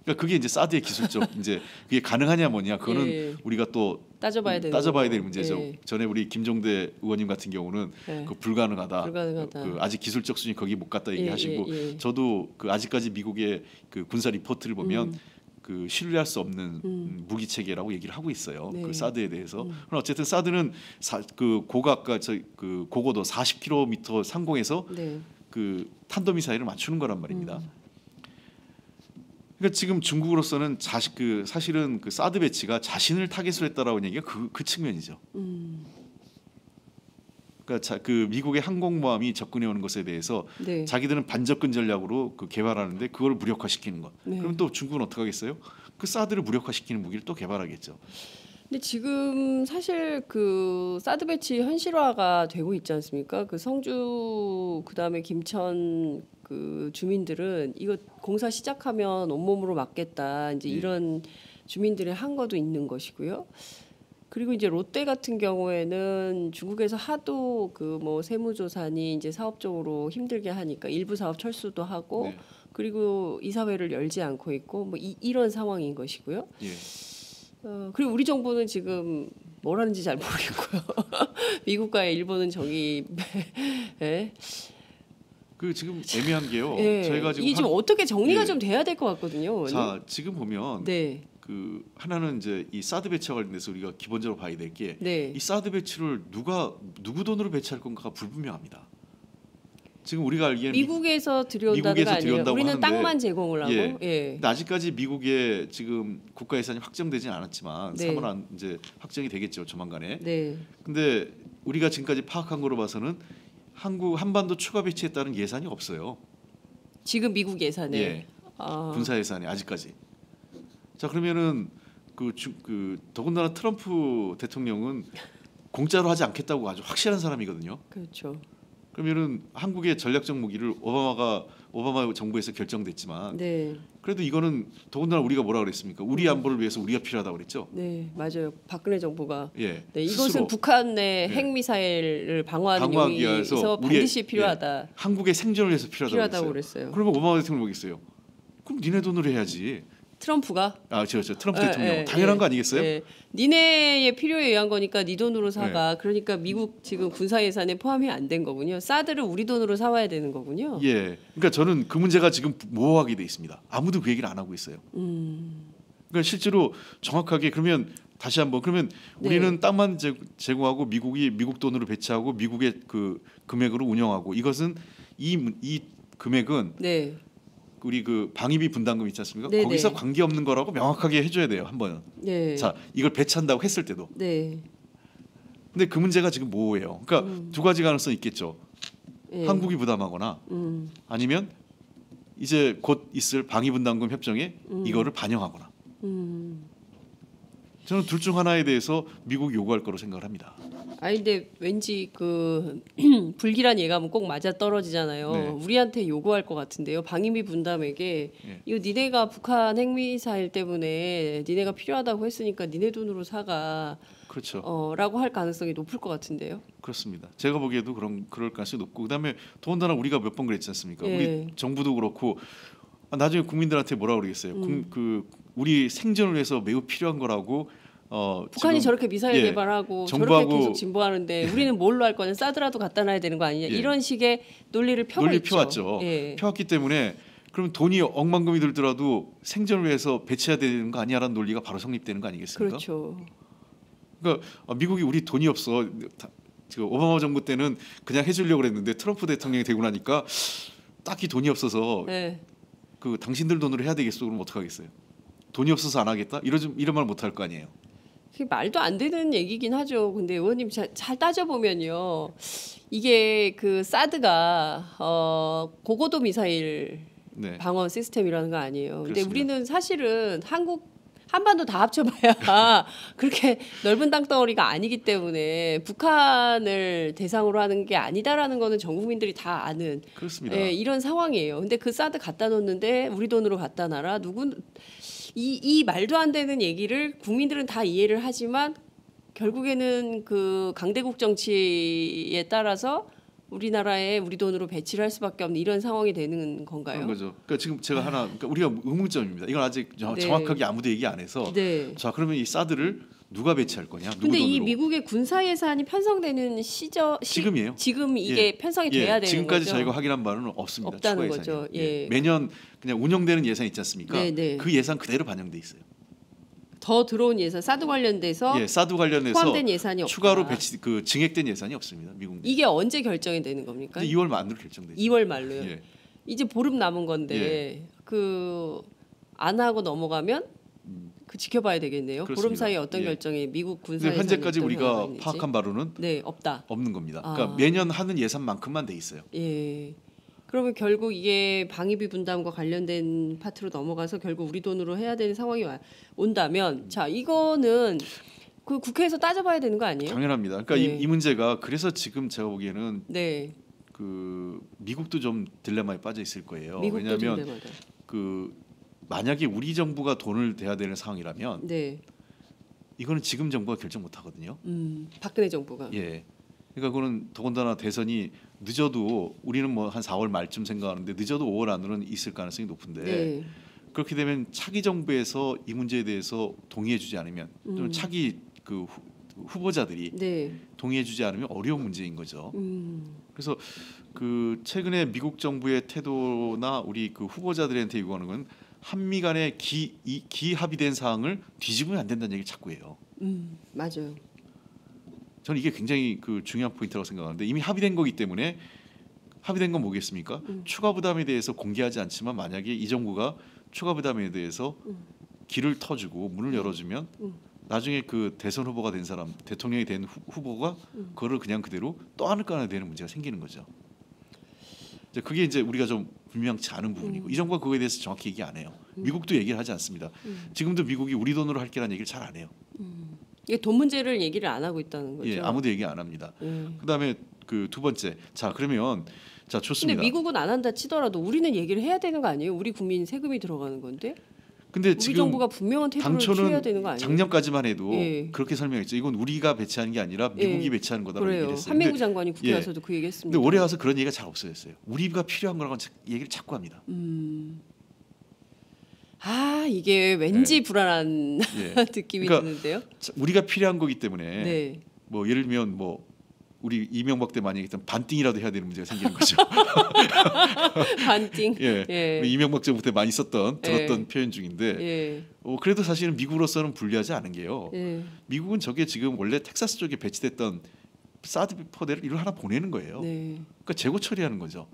그러니까 그게 이제 사드의 기술적 이제 그게 가능하냐 뭐냐 그거는 예. 우리가 또 따져봐야 될 문제죠. 예. 전에 우리 김종대 의원님 같은 경우는 예. 그 불가능하다. 불가능하다. 아직 기술적 수준이 거기 못 갔다 얘기하시고 예. 저도 그 아직까지 미국의 그 군사 리포트를 보면 그 신뢰할 수 없는 무기 체계라고 얘기를 하고 있어요. 네. 그 사드에 대해서. 그럼 어쨌든 사드는 그 고각과 그 고고도 40km 상공에서 네. 그 탄도 미사일을 맞추는 거란 말입니다. 그러니까 지금 중국으로서는 사실은 그 사드 배치가 자신을 타겟으로 했다라는 얘기가 그 측면이죠. 그러니까 그 미국의 항공모함이 접근해 오는 것에 대해서 네. 자기들은 반접근 전략으로 그 개발하는데 그걸 무력화시키는 것. 네. 그럼 또 중국은 어떻게 하겠어요? 그 사드를 무력화시키는 무기를 또 개발하겠죠. 근데 지금 사실 그 사드 배치 현실화가 되고 있지 않습니까? 그 성주 그다음에 김천 그 주민들은 이거 공사 시작하면 온몸으로 맞겠다. 이제 이런 주민들의 항거도 있는 것이고요. 그리고 이제 롯데 같은 경우에는 중국에서 하도 그 뭐 세무조사니 이제 사업적으로 힘들게 하니까 일부 사업 철수도 하고 네. 그리고 이사회를 열지 않고 있고 뭐 이런 상황인 것이고요. 예. 그리고 우리 정부는 지금 뭘 하는지 잘 모르겠고요. 미국과의 일본은 저기 예. 그 지금 애매한 게요. 예. 저희가 지금 이게 좀 어떻게 정리가 예. 좀 돼야 될 것 같거든요. 자 지금 보면 네. 그 하나는 이제 이 사드 배치와 관련돼서 우리가 기본적으로 봐야 될 게 이 네. 사드 배치를 누구 돈으로 배치할 건가가 불분명합니다. 지금 우리가 알기에는 미국에서 들여온다는 거 미국에서 아니에요? 들여온다고 우리는 하는데, 땅만 제공을 하고. 예. 예. 근데 아직까지 미국의 지금 국가 예산이 확정되진 않았지만 네. 3월 안 이제 확정이 되겠죠 조만간에. 네. 근데 우리가 지금까지 파악한 거로 봐서는 한반도 추가 배치에 따른 예산이 없어요. 지금 미국 예산에. 예. 아. 군사 예산이 아직까지. 자 그러면은 더군다나 트럼프 대통령은 공짜로 하지 않겠다고 아주 확실한 사람이거든요. 그렇죠. 그러면은 한국의 전략적 무기를 오바마 정부에서 결정됐지만 네. 그래도 이거는 더군다나 우리가 뭐라 그랬습니까? 우리 안보를 위해서 우리가 필요하다고 그랬죠. 네, 맞아요. 박근혜 정부가 예. 네, 이것은 스스로 북한의 예. 핵미사일을 방어하는 방어하기 용의에서 위해서 반드시 우리의- 필요하다. 예. 한국의 생존을 위해서 필요하다고 그랬어요. 그랬어요. 그러면 오바마 대통령 뭐겠어요? 그럼 니네 돈으로 해야지. 트럼프가 저 트럼프 대통령 당연한 거 아니겠어요? 예. 니네의 필요에 의한 거니까 네 돈으로 사가. 그러니까 미국 지금 군사 예산에 포함이 안 된 거군요. 사드를 우리 돈으로 사와야 되는 거군요. 예. 그러니까 저는 그 문제가 지금 모호하게 돼 있습니다. 아무도 그 얘기를 안 하고 있어요. 그러니까 실제로 정확하게 그러면 다시 한번 그러면 네. 우리는 땅만 제공하고 미국이 미국 돈으로 배치하고 미국의 그 금액으로 운영하고 이것은 이 금액은 네. 우리 그 방위비 분담금 있지 않습니까? 네네. 거기서 관계 없는 거라고 명확하게 해줘야 돼요 한 번은. 네. 자 이걸 배치한다고 했을 때도. 네. 근데 그 문제가 지금 모호해요. 그러니까 두 가지 가능성이 있겠죠. 예. 한국이 부담하거나 아니면 이제 곧 있을 방위 분담금 협정에 이거를 반영하거나. 저는 둘 중 하나에 대해서 미국이 요구할 거로 생각을 합니다. 아니 근데 왠지 그 불길한 예감은 꼭 맞아 떨어지잖아요. 네. 우리한테 요구할 것 같은데요. 방위비 분담액에 예. 이거 니네가 북한 핵미사일 때문에 니네가 필요하다고 했으니까 니네 돈으로 사가 그렇죠. 라고 할 가능성이 높을 것 같은데요. 그렇습니다. 제가 보기에도 그럴 가능성이 높고 그다음에 더군다나 우리가 몇 번 그랬지 않습니까? 예. 우리 정부도 그렇고 나중에 국민들한테 뭐라 그러겠어요. 우리 생존을 위해서 매우 필요한 거라고 북한이 지금, 저렇게 미사일 예, 개발하고 정부하고 저렇게 계속 진보하는데 우리는 뭘로 할 거냐 사드라도 갖다 놔야 되는 거 아니냐 예. 이런 식의 논리를 펴왔죠. 예. 펴왔기 때문에 그럼 돈이 억만금이 들더라도 생존을 위해서 배치해야 되는 거 아니야라는 논리가 바로 성립되는 거 아니겠습니까? 그렇죠. 그러니까 미국이 우리 돈이 없어. 지금 오바마 정부 때는 그냥 해주려고 그랬는데 트럼프 대통령이 되고 나니까 딱히 돈이 없어서 예. 그 당신들 돈으로 해야 되겠어. 그럼 어떡하겠어요? 돈이 없어서 안 하겠다? 이런 말 못 할 거 아니에요. 그게 말도 안 되는 얘기긴 하죠. 근데 의원님 잘 따져보면요. 이게 그 사드가 고고도 미사일 네. 방어 시스템이라는 거 아니에요. 근데 그렇습니다. 우리는 사실은 한반도 다 합쳐봐야 그렇게 넓은 땅덩어리가 아니기 때문에 북한을 대상으로 하는 게 아니다라는 거는 전 국민들이 다 아는 그렇습니다. 예, 이런 상황이에요. 근데 그 사드 갖다 놓는데 우리 돈으로 갖다 놔라. 이 말도 안 되는 얘기를 국민들은 다 이해를 하지만 결국에는 그 강대국 정치에 따라서 우리나라에 우리 돈으로 배치를 할 수밖에 없는 이런 상황이 되는 건가요? 그런 거죠. 그러니까 지금 제가 그러니까 우리가 의문점입니다. 이건 아직 네. 정확하게 아무도 얘기 안 해서 네. 자 그러면 이 사드를 누가 배치할 거냐? 누구 근데 돈으로? 이 미국의 군사 예산이 편성되는 지금이에요. 지금 이게 편성이 돼야 되는 지금까지 거죠. 저희가 확인한 바는 없습니다. 없다는 추가 거죠. 예산이. 예. 매년 그냥 운영되는 예산 있지 않습니까? 네, 네. 그 예산 그대로 반영돼 있어요. 더 들어온 예산 사드 관련돼서 사드 관련해서 포함된 예산이 없다. 추가로 증액된 예산이 없습니다. 미국. 이게 언제 결정이 되는 겁니까? 2월 말로 결정되죠. 2월 말로요. 예. 이제 보름 남은 건데 그 안 하고 넘어가면 그 지켜봐야 되겠네요. 보름 그렇습니다. 사이에 어떤 예. 결정이 미국 군사 근데 예산이 현재까지 어떤 우리가 결정이 있는지. 파악한 바로는 네 없다. 없는 겁니다. 아. 그러니까 매년 하는 예산만큼만 돼 있어요. 예. 그러면 결국 이게 방위비 분담과 관련된 파트로 넘어가서 결국 우리 돈으로 해야 되는 상황이 온다면 자 이거는 그 국회에서 따져봐야 되는 거 아니에요? 당연합니다. 그러니까 네. 이 문제가 그래서 지금 제가 보기에는 네. 그 미국도 좀 딜레마에 빠져 있을 거예요. 미국도 왜냐하면 딜레마다. 그 만약에 우리 정부가 돈을 대야 되는 상황이라면 네. 이거는 지금 정부가 결정 못 하거든요. 박근혜 정부가. 예. 그러니까 그거는 더군다나 대선이 늦어도 우리는 뭐 한 4월 말쯤 생각하는데 늦어도 5월 안으로는 있을 가능성이 높은데 네. 그렇게 되면 차기 정부에서 이 문제에 대해서 동의해주지 않으면 또는 차기 그 후보자들이 네. 동의해주지 않으면 어려운 문제인 거죠. 음. 그래서 그 최근에 미국 정부의 태도나 우리 그 후보자들한테 요구하는 건 한미 간의 기합의된 사항을 뒤집으면 안 된다는 얘기를 자꾸 해요. 맞아요. 저는 이게 굉장히 그 중요한 포인트라고 생각하는데 이미 합의된 거기 때문에 합의된 건 뭐겠습니까? 추가 부담에 대해서 공개하지 않지만 만약에 이 정부가 추가 부담에 대해서 길을 터주고 문을 열어주면 나중에 그 대선 후보가 된 사람, 대통령이 된 후보가 그거를 그냥 그대로 떠안을까 되는 문제가 생기는 거죠. 이제 그게 이제 우리가 좀 분명치 않은 부분이고 이 정부가 그거에 대해서 정확히 얘기 안 해요. 미국도 얘기를 하지 않습니다. 지금도 미국이 우리 돈으로 할 게라는 얘기를 잘 안 해요. 이게 돈 문제를 얘기를 안 하고 있다는 거죠. 예, 아무도 얘기 안 합니다. 그다음에 그 두 번째, 자 그러면 자 좋습니다. 근데 미국은 안 한다 치더라도 우리는 얘기를 해야 되는 거 아니에요? 우리 국민 세금이 들어가는 건데. 근데 우리 지금 정부가 분명한 태도를 취해야 되는 거 아니에요? 작년까지만 해도 예. 그렇게 설명했죠. 이건 우리가 배치하는 게 아니라 미국이 예. 배치하는 거다라고 그래요. 얘기를 했어요. 한민구 근데, 장관이 국회 예. 와서도 그 얘기했습니다. 근데 올해 와서 그런 얘기가 잘 없어졌어요. 우리가 필요한 거라고 얘기를 자꾸 합니다. 아 이게 왠지 불안한 예. 느낌이 그러니까 드는데요. 자, 우리가 필요한 거기 때문에 네. 뭐 예를 들면 뭐 우리 이명박 때 많이 얘기했던 반띵이라도 해야 되는 문제가 생기는 거죠. 반띵. 예. 예. 우리 이명박 정부 때 많이 들었던 예. 표현 중인데 예. 그래도 사실은 미국으로서는 불리하지 않은 게요. 예. 미국은 저게 지금 원래 텍사스 쪽에 배치됐던 사드 포대를 이걸 하나 보내는 거예요. 네. 그러니까 재고 처리하는 거죠.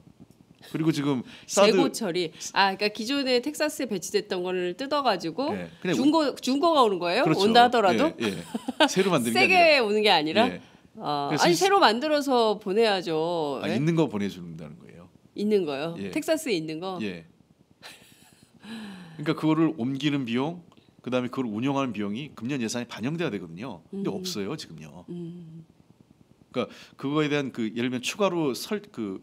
그리고 지금 사드 재고 처리. 아, 그러니까 기존에 텍사스에 배치됐던 거를 뜯어가지고 예, 그냥 중고가 오는 거예요? 그렇죠. 온다 하더라도 예, 예. 새로 만드는 게 아니라 세게 오는 게 아니라. 예. 그래서 아니 새로 만들어서 보내야죠. 예? 있는 거 보내준다는 거예요. 있는 거요. 예. 텍사스에 있는 거. 예. 그러니까 그거를 옮기는 비용, 그다음에 그걸 운영하는 비용이 금년 예산에 반영돼야 되거든요. 근데 없어요 지금요. 그러니까 그거에 대한 그 예를 들면 추가로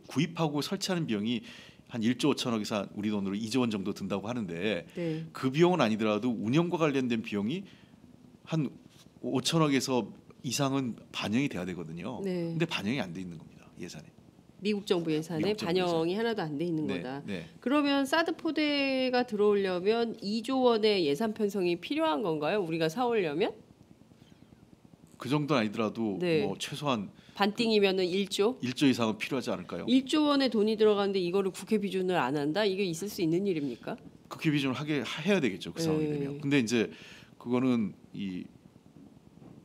구입하고 설치하는 비용이 한 1조 5천억에서 우리 돈으로 2조 원 정도 든다고 하는데 네. 그 비용은 아니더라도 운영과 관련된 비용이 한 5천억에서 이상은 반영이 돼야 되거든요. 네. 근데 반영이 안 돼 있는 겁니다. 예산에. 미국 정부 예산에 미국 정부 반영이 하나도 안 돼 있는 네, 거다. 네. 그러면 사드 포대가 들어오려면 2조 원의 예산 편성이 필요한 건가요? 우리가 사오려면? 그 정도는 아니더라도 네. 뭐 최소한 반띵이면은 1조? 1조 이상은 필요하지 않을까요? 1조 원의 돈이 들어가는데 이거를 국회 비준을 안 한다? 이게 있을 수 있는 일입니까? 국회 비준을 해야 되겠죠. 그 상황이 네. 되면. 근데 이제 그거는 이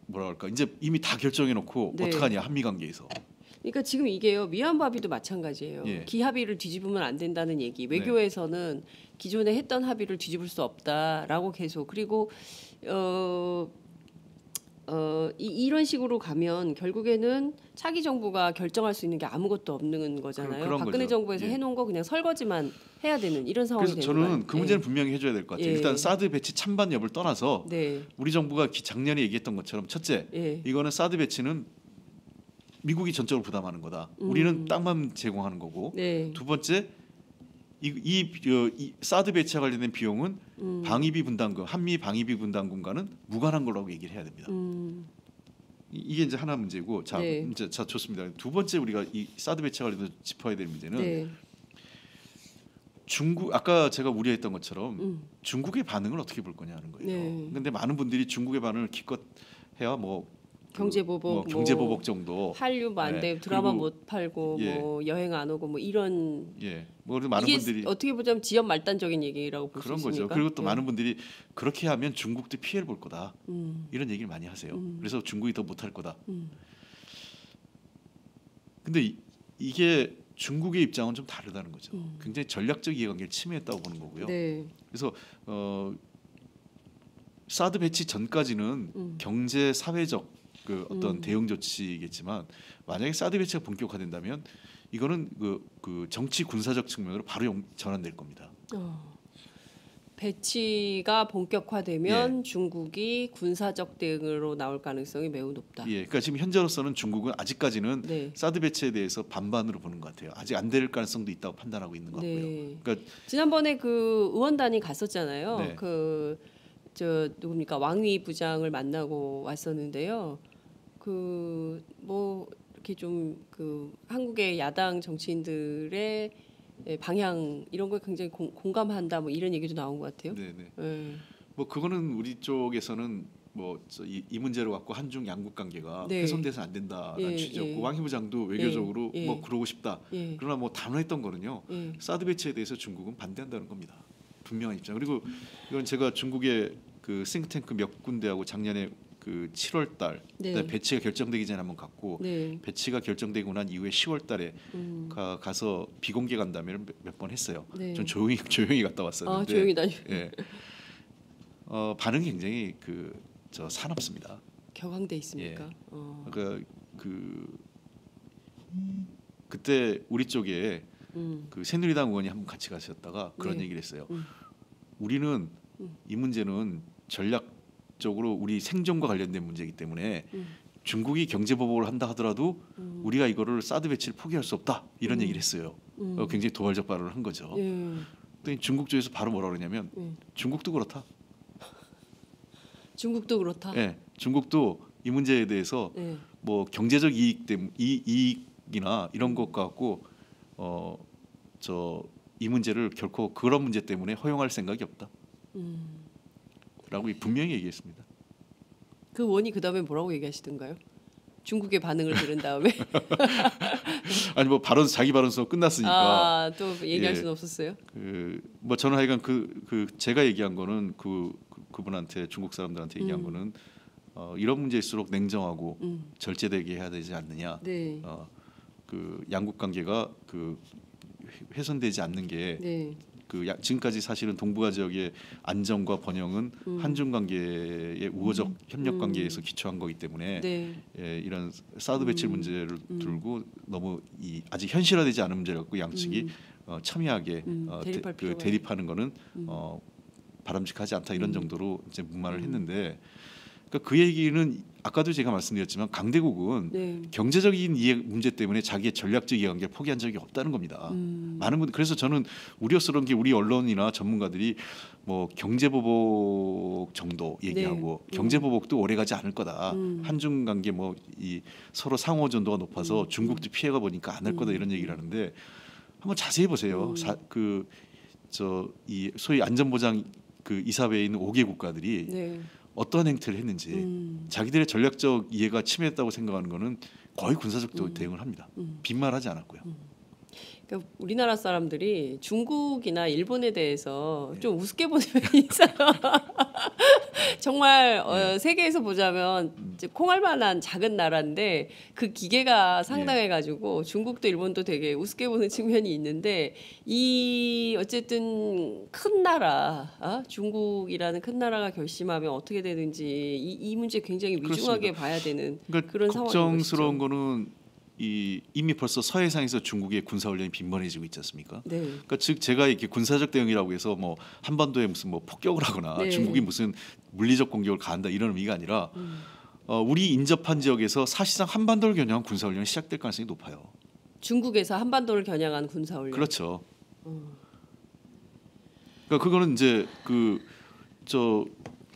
뭐라 할까? 이제 이미 다 결정해 놓고 네. 어떡하냐 한미 관계에서. 그러니까 지금 이게요. 위안부 합의도 마찬가지예요. 예. 기합의를 뒤집으면 안 된다는 얘기. 외교에서는 기존에 했던 합의를 뒤집을 수 없다라고 계속. 그리고 이런 식으로 가면 결국에는 차기 정부가 결정할 수 있는 게 아무것도 없는 거잖아요. 그런 박근혜 거죠. 정부에서 예. 해놓은 거 그냥 설거지만 해야 되는 이런 상황이 그래서 되는 저는 거예요. 그 문제는 분명히 해줘야 될 것 같아요. 예. 일단 사드 배치 찬반 여부를 떠나서 네. 우리 정부가 작년에 얘기했던 것처럼 첫째, 예. 이거는 사드 배치는 미국이 전적으로 부담하는 거다. 우리는 땅만 제공하는 거고. 네. 두 번째, 이 사드 배치와 관련된 비용은 방위비 분담금, 한미 방위비 분담금과는 무관한 거라고 얘기를 해야 됩니다. 이게 이제 하나 문제고, 자, 네. 이제 자 좋습니다. 두 번째 우리가 이 사드 배치와 관련해서 짚어야 될 문제는 네. 중국 아까 제가 우려했던 것처럼 중국의 반응을 어떻게 볼 거냐는 거예요. 네. 근데 많은 분들이 중국의 반응을 기껏 해야 뭐 경제보복, 경제보복 정도. 한류 뭐 안 돼, 네. 드라마 그리고, 못 팔고 예. 뭐 여행 안 오고 뭐 이런 예, 뭐 많은 이게 분들이 어떻게 보자면 지연 말단적인 얘기라고 볼 수 그런 있습니까? 거죠. 그리고 또 예. 많은 분들이 그렇게 하면 중국도 피해를 볼 거다. 이런 얘기를 많이 하세요. 그래서 중국이 더 못할 거다. 근데 이게 중국의 입장은 좀 다르다는 거죠. 굉장히 전략적 이해관계를 침해했다고 보는 거고요. 네. 그래서 사드 배치 전까지는 경제 사회적 그 어떤 대응 조치겠지만 만약에 사드 배치가 본격화된다면 이거는 그 정치 군사적 측면으로 바로 전환될 겁니다. 배치가 본격화되면 중국이 군사적 대응으로 나올 가능성이 매우 높다. 예, 그러니까 지금 현재로서는 중국은 아직까지는 네. 사드 배치에 대해서 반반으로 보는 것 같아요. 아직 안 될 가능성도 있다고 판단하고 있는 것 같고요. 네. 그러니까 지난번에 그 의원단이 갔었잖아요. 네. 저 누굽니까 왕위 부장을 만나고 왔었는데요. 그 뭐 이렇게 좀 그 한국의 야당 정치인들의 방향 이런 걸 굉장히 공감한다 뭐 이런 얘기도 나온 것 같아요. 네네. 네. 뭐 그거는 우리 쪽에서는 뭐 이 문제로 갖고 한중 양국 관계가 네. 훼손돼서 안 된다라는 예, 취지였고 예. 왕 부장도 외교적으로 예, 예. 뭐 그러고 싶다. 예. 그러나 뭐 단호했던 거는요. 예. 사드 배치에 대해서 중국은 반대한다는 겁니다. 분명한 입장. 그리고 이건 제가 중국의 그 싱크탱크 몇 군데하고 작년에 그 7월달 네. 배치가 결정되기 전에 한번 갔고 네. 배치가 결정되고 난 이후에 10월달에 가서 비공개 간담회를 몇 번 했어요. 네. 전 조용히 갔다 왔었는데. 아 조용히 다니. 예. 반응이 굉장히 사납습니다. 격앙돼 있습니까? 예. 그때 우리 쪽에 그 새누리당 의원이 한 분 같이 가셨다가 그런 네. 얘기를 했어요. 우리는 이 문제는 전략적으로 우리 생존과 관련된 문제이기 때문에 중국이 경제 보복을 한다 하더라도 우리가 이거를 사드 배치를 포기할 수 없다 이런 얘기를 했어요. 굉장히 도발적 발언을 한 거죠. 예. 그랬더니 중국 쪽에서 바로 뭐라 그러냐면 중국도 그렇다. 중국도 그렇다. 예, 중국도 이 문제에 대해서 네. 뭐 경제적 이익이나 이런 것 갖고 이 문제를 결코 그런 문제 때문에 허용할 생각이 없다. 라고 분명히 얘기했습니다. 그 원이 그 다음에 뭐라고 얘기하시던가요? 중국의 반응을 들은 다음에 아니 뭐 자기 발언서 끝났으니까 또 얘기할 예. 수는 없었어요. 뭐 저는 하여간 제가 얘기한 거는 그분한테 중국 사람들한테 얘기한 거는 이런 문제일수록 냉정하고 절제되게 해야 되지 않느냐. 네. 그 양국 관계가 훼손되지 않는 게 네. 지금까지 사실은 동북아 지역의 안정과 번영은 한중 관계의 우호적 협력 관계에서 기초한 거기 때문에 네. 이런 사드 배치 문제를 들고 너무 아직 현실화되지 않은 문제를 갖고 양측이 첨예하게 대립할 필요가 대립하는 거는 바람직하지 않다 이런 정도로 이제 문말을 했는데, 그러니까 그 얘기는 아까도 제가 말씀드렸지만 강대국은 네. 경제적인 이해 문제 때문에 자기의 전략적 이해관계를 포기한 적이 없다는 겁니다. 많은 분 그래서 저는 우려스러운 게 우리 언론이나 전문가들이 뭐 경제보복 정도 얘기하고 네. 경제보복도 오래가지 않을 거다. 한중 관계 뭐 이 서로 상호 전도가 높아서 중국도 피해가 보니까 안 할 거다 이런 얘기를 하는데 한번 자세히 보세요. 이 소위 안전보장 그 이사회에 있는 5개 국가들이 네. 어떤 행태를 했는지 자기들의 전략적 이해가 침해했다고 생각하는 거는 거의 군사적 대응을 합니다. 빈말하지 않았고요. 그러니까 우리나라 사람들이 중국이나 일본에 대해서 좀 우습게 보는 면이 있어요. 정말 세계에서 보자면 이제 콩알만한 작은 나라인데 그 기계가 상당해가지고 중국도 일본도 되게 우습게 보는 측면이 있는데 이 어쨌든 큰 나라 중국이라는 큰 나라가 결심하면 어떻게 되는지 이 문제 굉장히 위중하게 그렇습니다. 봐야 되는 그러니까 그런 상황인 걱정스러운 것이죠. 거는 이미 벌써 서해상에서 중국의 군사 훈련이 빈번해지고 있지 않습니까? 네. 그러니까 즉 제가 이렇게 군사적 대응이라고 해서 뭐 한반도에 무슨 뭐 폭격을 하거나 네. 중국이 무슨 물리적 공격을 가한다 이런 의미가 아니라 우리 인접한 지역에서 사실상 한반도를 겨냥한 군사 훈련이 시작될 가능성이 높아요. 중국에서 한반도를 겨냥한 군사 훈련. 그렇죠. 그러니까 그거는 이제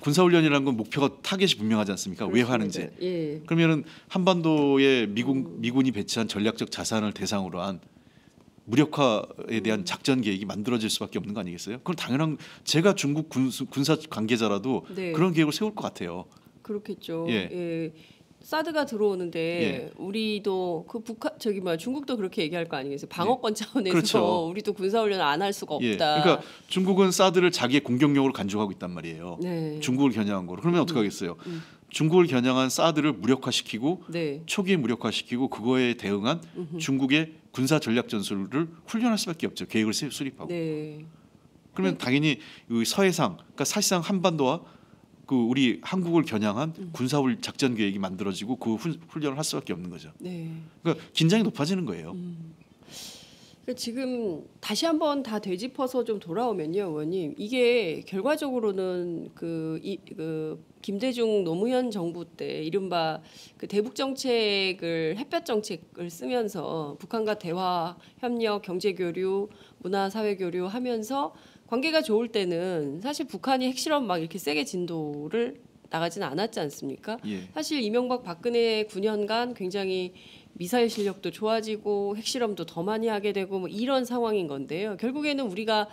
군사훈련이라는 건 목표가 타겟이 분명하지 않습니까? 왜 하는지. 예. 그러면은 한반도에 미군이 배치한 전략적 자산을 대상으로 한 무력화에 대한 작전 계획이 만들어질 수밖에 없는 거 아니겠어요? 그건 당연한. 제가 중국 군사 관계자라도 네. 그런 계획을 세울 것 같아요. 그렇겠죠. 예. 예. 사드가 들어오는데 예. 우리도 그 북한 중국도 그렇게 얘기할 거 아니겠어요? 방어권 차원에서 그렇죠. 우리도 군사훈련 안 할 수가 없다. 예. 그러니까 중국은 사드를 자기의 공격용으로 간주하고 있단 말이에요. 네. 중국을 겨냥한 거로. 그러면 어떻게 하겠어요? 중국을 겨냥한 사드를 무력화시키고 네. 초기에 무력화시키고 그거에 대응한 중국의 군사 전략 전술을 훈련할 수밖에 없죠. 계획을 수립하고. 네. 그러면 당연히 이 서해상, 그러니까 사실상 한반도와 그 우리 한국을 겨냥한 군사 작전 계획이 만들어지고 그 훈련을 할 수밖에 없는 거죠. 네. 그러니까 긴장이 높아지는 거예요. 그러니까 지금 다시 한번 다 되짚어서 좀 돌아오면요, 의원님, 이게 결과적으로는 그 김대중 노무현 정부 때 이른바 그 대북 정책을 햇볕 정책을 쓰면서 북한과 대화, 협력, 경제 교류, 문화 사회 교류 하면서 관계가 좋을 때는 사실 북한이 핵실험 막 이렇게 세게 진도를 나가지는 않았지 않습니까? 예. 사실 이명박 박근혜 9년간 굉장히 미사일 실력도 좋아지고 핵실험도 더 많이 하게 되고 뭐 이런 상황인 건데요. 결국에는 우리가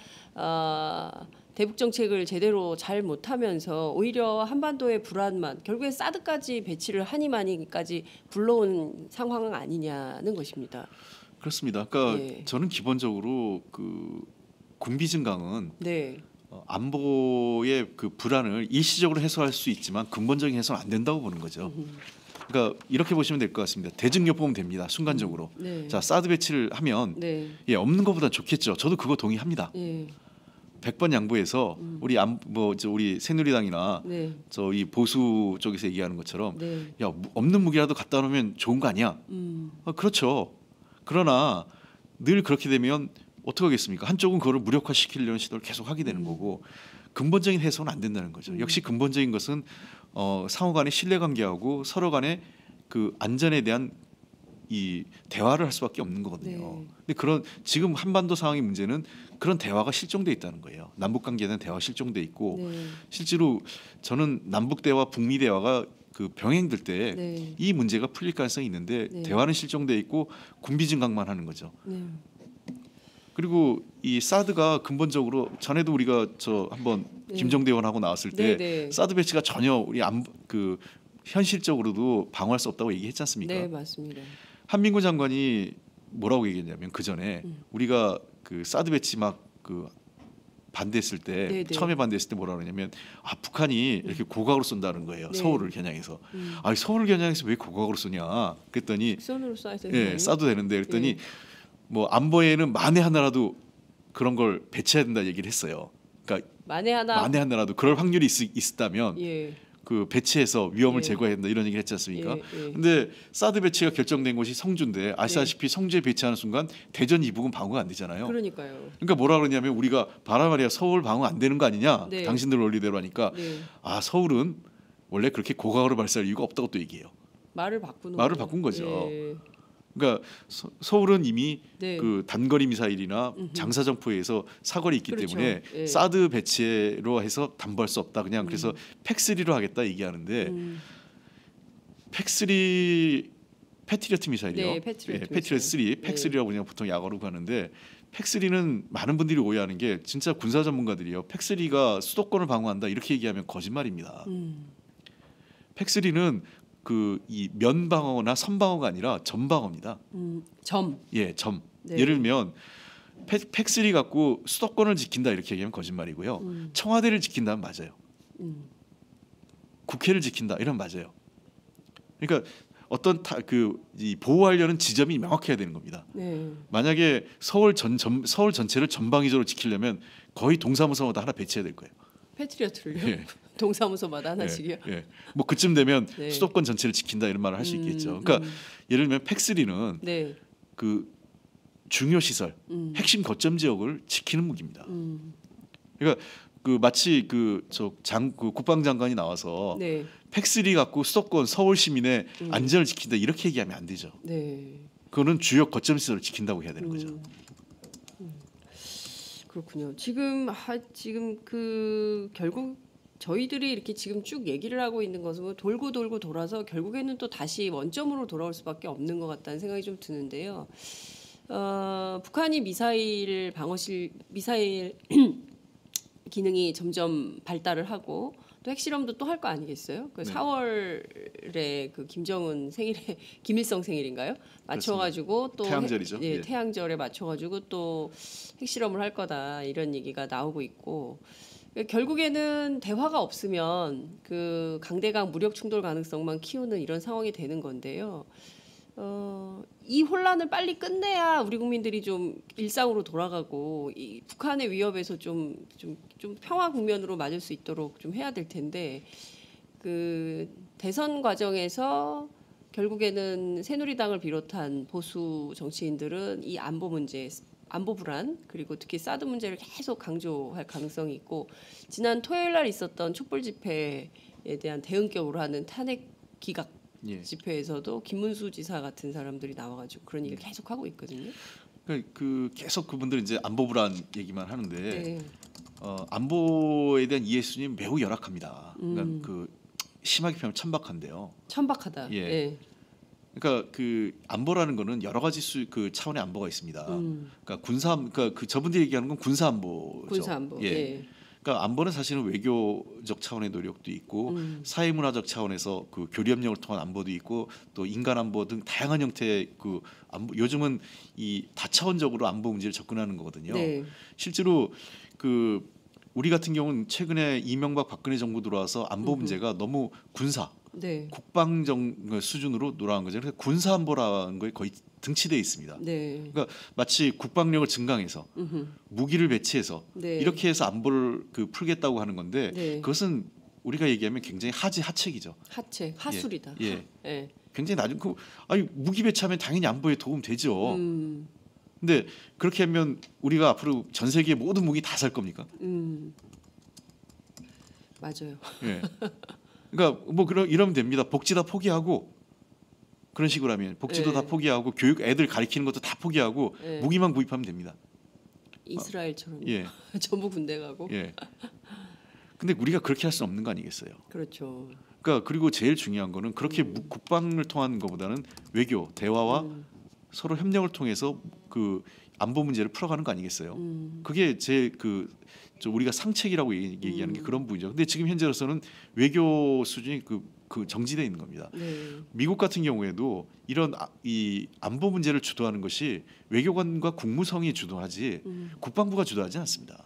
대북 정책을 제대로 잘 못하면서 오히려 한반도의 불안만 결국에 사드까지 배치를 하니마니까지 불러온 상황은 아니냐는 것입니다. 그렇습니다. 그러니까 예. 저는 기본적으로 군비 증강은 네. 안보의 그 불안을 일시적으로 해소할 수 있지만 근본적인 해소는 안 된다고 보는 거죠. 그러니까 이렇게 보시면 될 것 같습니다. 대증력 보면 됩니다. 순간적으로. 네. 자, 사드 배치를 하면 네. 없는 것보다 좋겠죠. 저도 그거 동의합니다. 예. 100번 양보해서 우리 새누리당이나 네. 이 보수 쪽에서 얘기하는 것처럼 네. 야, 없는 무기라도 갖다 놓으면 좋은 거 아니야? 그렇죠. 그러나 늘 그렇게 되면 어떻게 하겠습니까? 한쪽은 그거를 무력화시키려는 시도를 계속 하게 되는 거고 근본적인 해소는 안 된다는 거죠. 역시 근본적인 것은 상호 간의 신뢰관계하고 서로 간의 그 안전에 대한 이 대화를 할 수밖에 없는 거거든요. 네. 근데 지금 한반도 상황의 문제는 그런 대화가 실종돼 있다는 거예요. 남북 관계에 대한 대화가 실종돼 있고 네. 실제로 저는 남북 대화, 북미 대화가 그 병행될 때 이 네. 문제가 풀릴 가능성이 있는데 네. 대화는 실종돼 있고 군비 증강만 하는 거죠. 네. 그리고 이 사드가 근본적으로 전에도 우리가 한번 네. 김정대 의원하고 나왔을 때 네. 사드 배치가 전혀 우리 현실적으로도 방어할 수 없다고 얘기했지 않습니까? 네, 맞습니다. 한민구 장관이 뭐라고 얘기했냐면 그 전에 우리가 그 사드 배치 반대했을 때 네. 처음에 반대했을 때 뭐라 그러냐면 북한이 이렇게 고각으로 쏜다는 거예요. 네. 서울을 겨냥해서. 서울을 겨냥해서 왜 고각으로 쏘냐? 그랬더니 직선으로 쏴야 되는 예, 거예요? 쏴도 되는데 그랬더니 예. 뭐 안보에는 만에 하나라도 그런 걸 배치해야 된다 얘기를 했어요. 그러니까 만에 하나. 만에 하나라도 그럴 확률이 있었다면 예. 그 배치해서 위험을 예. 제거해야 된다 이런 얘기를 했지 않습니까? 예, 예. 근데 사드 배치가 결정된 곳이 성주인데 아시다시피 성주에 배치하는 순간 대전 이북은 방어가 안 되잖아요. 그러니까요. 그러니까 뭐라 그러냐면 우리가 봐라 말이야 서울 방어 안 되는 거 아니냐? 네. 당신들 원리대로 하니까 네. 아 서울은 원래 그렇게 고각으로 발사할 이유가 없다고 또 얘기해요. 말을 바꾼 거죠. 예. 그러니까 서울은 이미 네. 그 단거리 미사일이나 장사정포에서 사거리 있기 그렇죠. 때문에 예. 사드 배치로 해서 담보할 수 없다. 그냥 그래서 팩3로 하겠다 얘기하는데 팩3 패트리어트 미사일이요. 네, 패트리어트 패트리어트 3, 팩3라고 그냥 보통 약어로 하는데 팩3는 많은 분들이 오해하는 게 진짜 군사 전문가들이요. 팩3가 수도권을 방어한다 이렇게 얘기하면 거짓말입니다. 팩3는 그 이 면방어나 선방어가 아니라 점방어입니다. 점. 예, 점. 네. 예를 들면 팩3 갖고 수도권을 지킨다 이렇게 얘기하면 거짓말이고요. 청와대를 지킨다면 맞아요. 국회를 지킨다 이러면 맞아요. 그러니까 어떤 이 보호하려는 지점이 명확해야 되는 겁니다. 네. 만약에 서울 전체를 전방위적으로 지키려면 거의 동사무소마다 하나 배치해야 될 거예요. 패트리어트를요? 예. 동사무소마다 하나씩이요? 예, 예. 뭐 그쯤 되면 네. 수도권 전체를 지킨다 이런 말을 할 수 있겠죠. 그러니까 예를 들면 팩3는 네. 그 중요 시설, 핵심 거점 지역을 지키는 무기입니다. 그러니까 그 마치 그 국방장관이 나와서 네. 팩3 갖고 수도권 서울 시민의 안전을 지킨다 이렇게 얘기하면 안 되죠. 네. 그거는 주요 거점 시설을 지킨다고 해야 되는 거죠. 그렇군요. 지금 그 결국 저희들이 이렇게 지금 쭉 얘기를 하고 있는 것은 돌고 돌아서 결국에는 또 다시 원점으로 돌아올 수밖에 없는 것 같다는 생각이 좀 드는데요. 북한이 미사일 기능이 점점 발달을 하고 또 핵실험도 또 할 거 아니겠어요? 그 네. 4월에 그 김정은 생일에 김일성 생일인가요? 맞춰가지고 또 태양절이죠. 예. 태양절에 맞춰가지고 또 핵실험을 할 거다 이런 얘기가 나오고 있고 결국에는 대화가 없으면 그 강대강 무력 충돌 가능성만 키우는 이런 상황이 되는 건데요. 이 혼란을 빨리 끝내야 우리 국민들이 좀 일상으로 돌아가고 이 북한의 위협에서 좀 평화 국면으로 맞을 수 있도록 좀 해야 될 텐데 그 대선 과정에서 결국에는 새누리당을 비롯한 보수 정치인들은 이 안보 문제, 안보 불안 그리고 특히 사드 문제를 계속 강조할 가능성이 있고 지난 토요일 날 있었던 촛불 집회에 대한 대응격으로 하는 탄핵 기각 예. 집회에서도 김문수 지사 같은 사람들이 나와가지고 그런 얘기를 계속 하고 있거든요. 그 계속 그분들 이제 안보 불안 얘기만 하는데 네. 안보에 대한 이해 수준이 매우 열악합니다. 그러니까 그 심하게 표현하면 천박한데요. 천박하다. 예. 예. 그러니까 그 안보라는 거는 여러 가지 그 차원의 안보가 있습니다. 그러니까 그러니까 그 저분들이 얘기하는 건 군사 안보죠. 군사 안보. 예. 예. 그러니까 안보는 사실은 외교적 차원의 노력도 있고 사회문화적 차원에서 그 교류협력을 통한 안보도 있고 또 인간 안보 등 다양한 형태의 그 안보 요즘은 이 다차원적으로 안보 문제를 접근하는 거거든요. 네. 실제로 그 우리 같은 경우는 최근에 이명박 박근혜 정부 들어와서 안보 문제가 너무 군사 네. 국방정 수준으로 돌아간 거죠. 그래서 군사 안보라는 거에 거의 등치돼 있습니다. 네. 그러니까 마치 국방력을 증강해서 무기를 배치해서 네. 이렇게 해서 안보를 그 풀겠다고 하는 건데 네. 그것은 우리가 얘기하면 굉장히 하책이죠. 하책, 하술이다. 예. 예. 굉장히 낮은 아니 무기 배치하면 당연히 안보에 도움 되죠. 근데 그렇게 하면 우리가 앞으로 전 세계 모든 무기 다 살 겁니까? 맞아요. 예. 그러니까 뭐 이러면 됩니다. 복지 다 포기하고 그런 식으로 하면 복지도 예. 다 포기하고 교육 애들 가르치는 것도 다 포기하고 예. 무기만 구입하면 됩니다. 이스라엘처럼 예. 전부 군대 가고. 예. 근데 우리가 그렇게 할 수 없는 거 아니겠어요? 그렇죠. 그러니까 그리고 제일 중요한 거는 그렇게 국방을 통한 것보다는 외교, 대화와 서로 협력을 통해서 그 안보 문제를 풀어가는 거 아니겠어요? 그게 우리가 상책이라고 얘기하는 게 그런 부분이죠. 근데 지금 현재로서는 외교 수준이 그 정지되어 있는 겁니다. 네. 미국 같은 경우에도 이런 이 안보 문제를 주도하는 것이 외교관과 국무성이 주도하지 국방부가 주도하지 않습니다.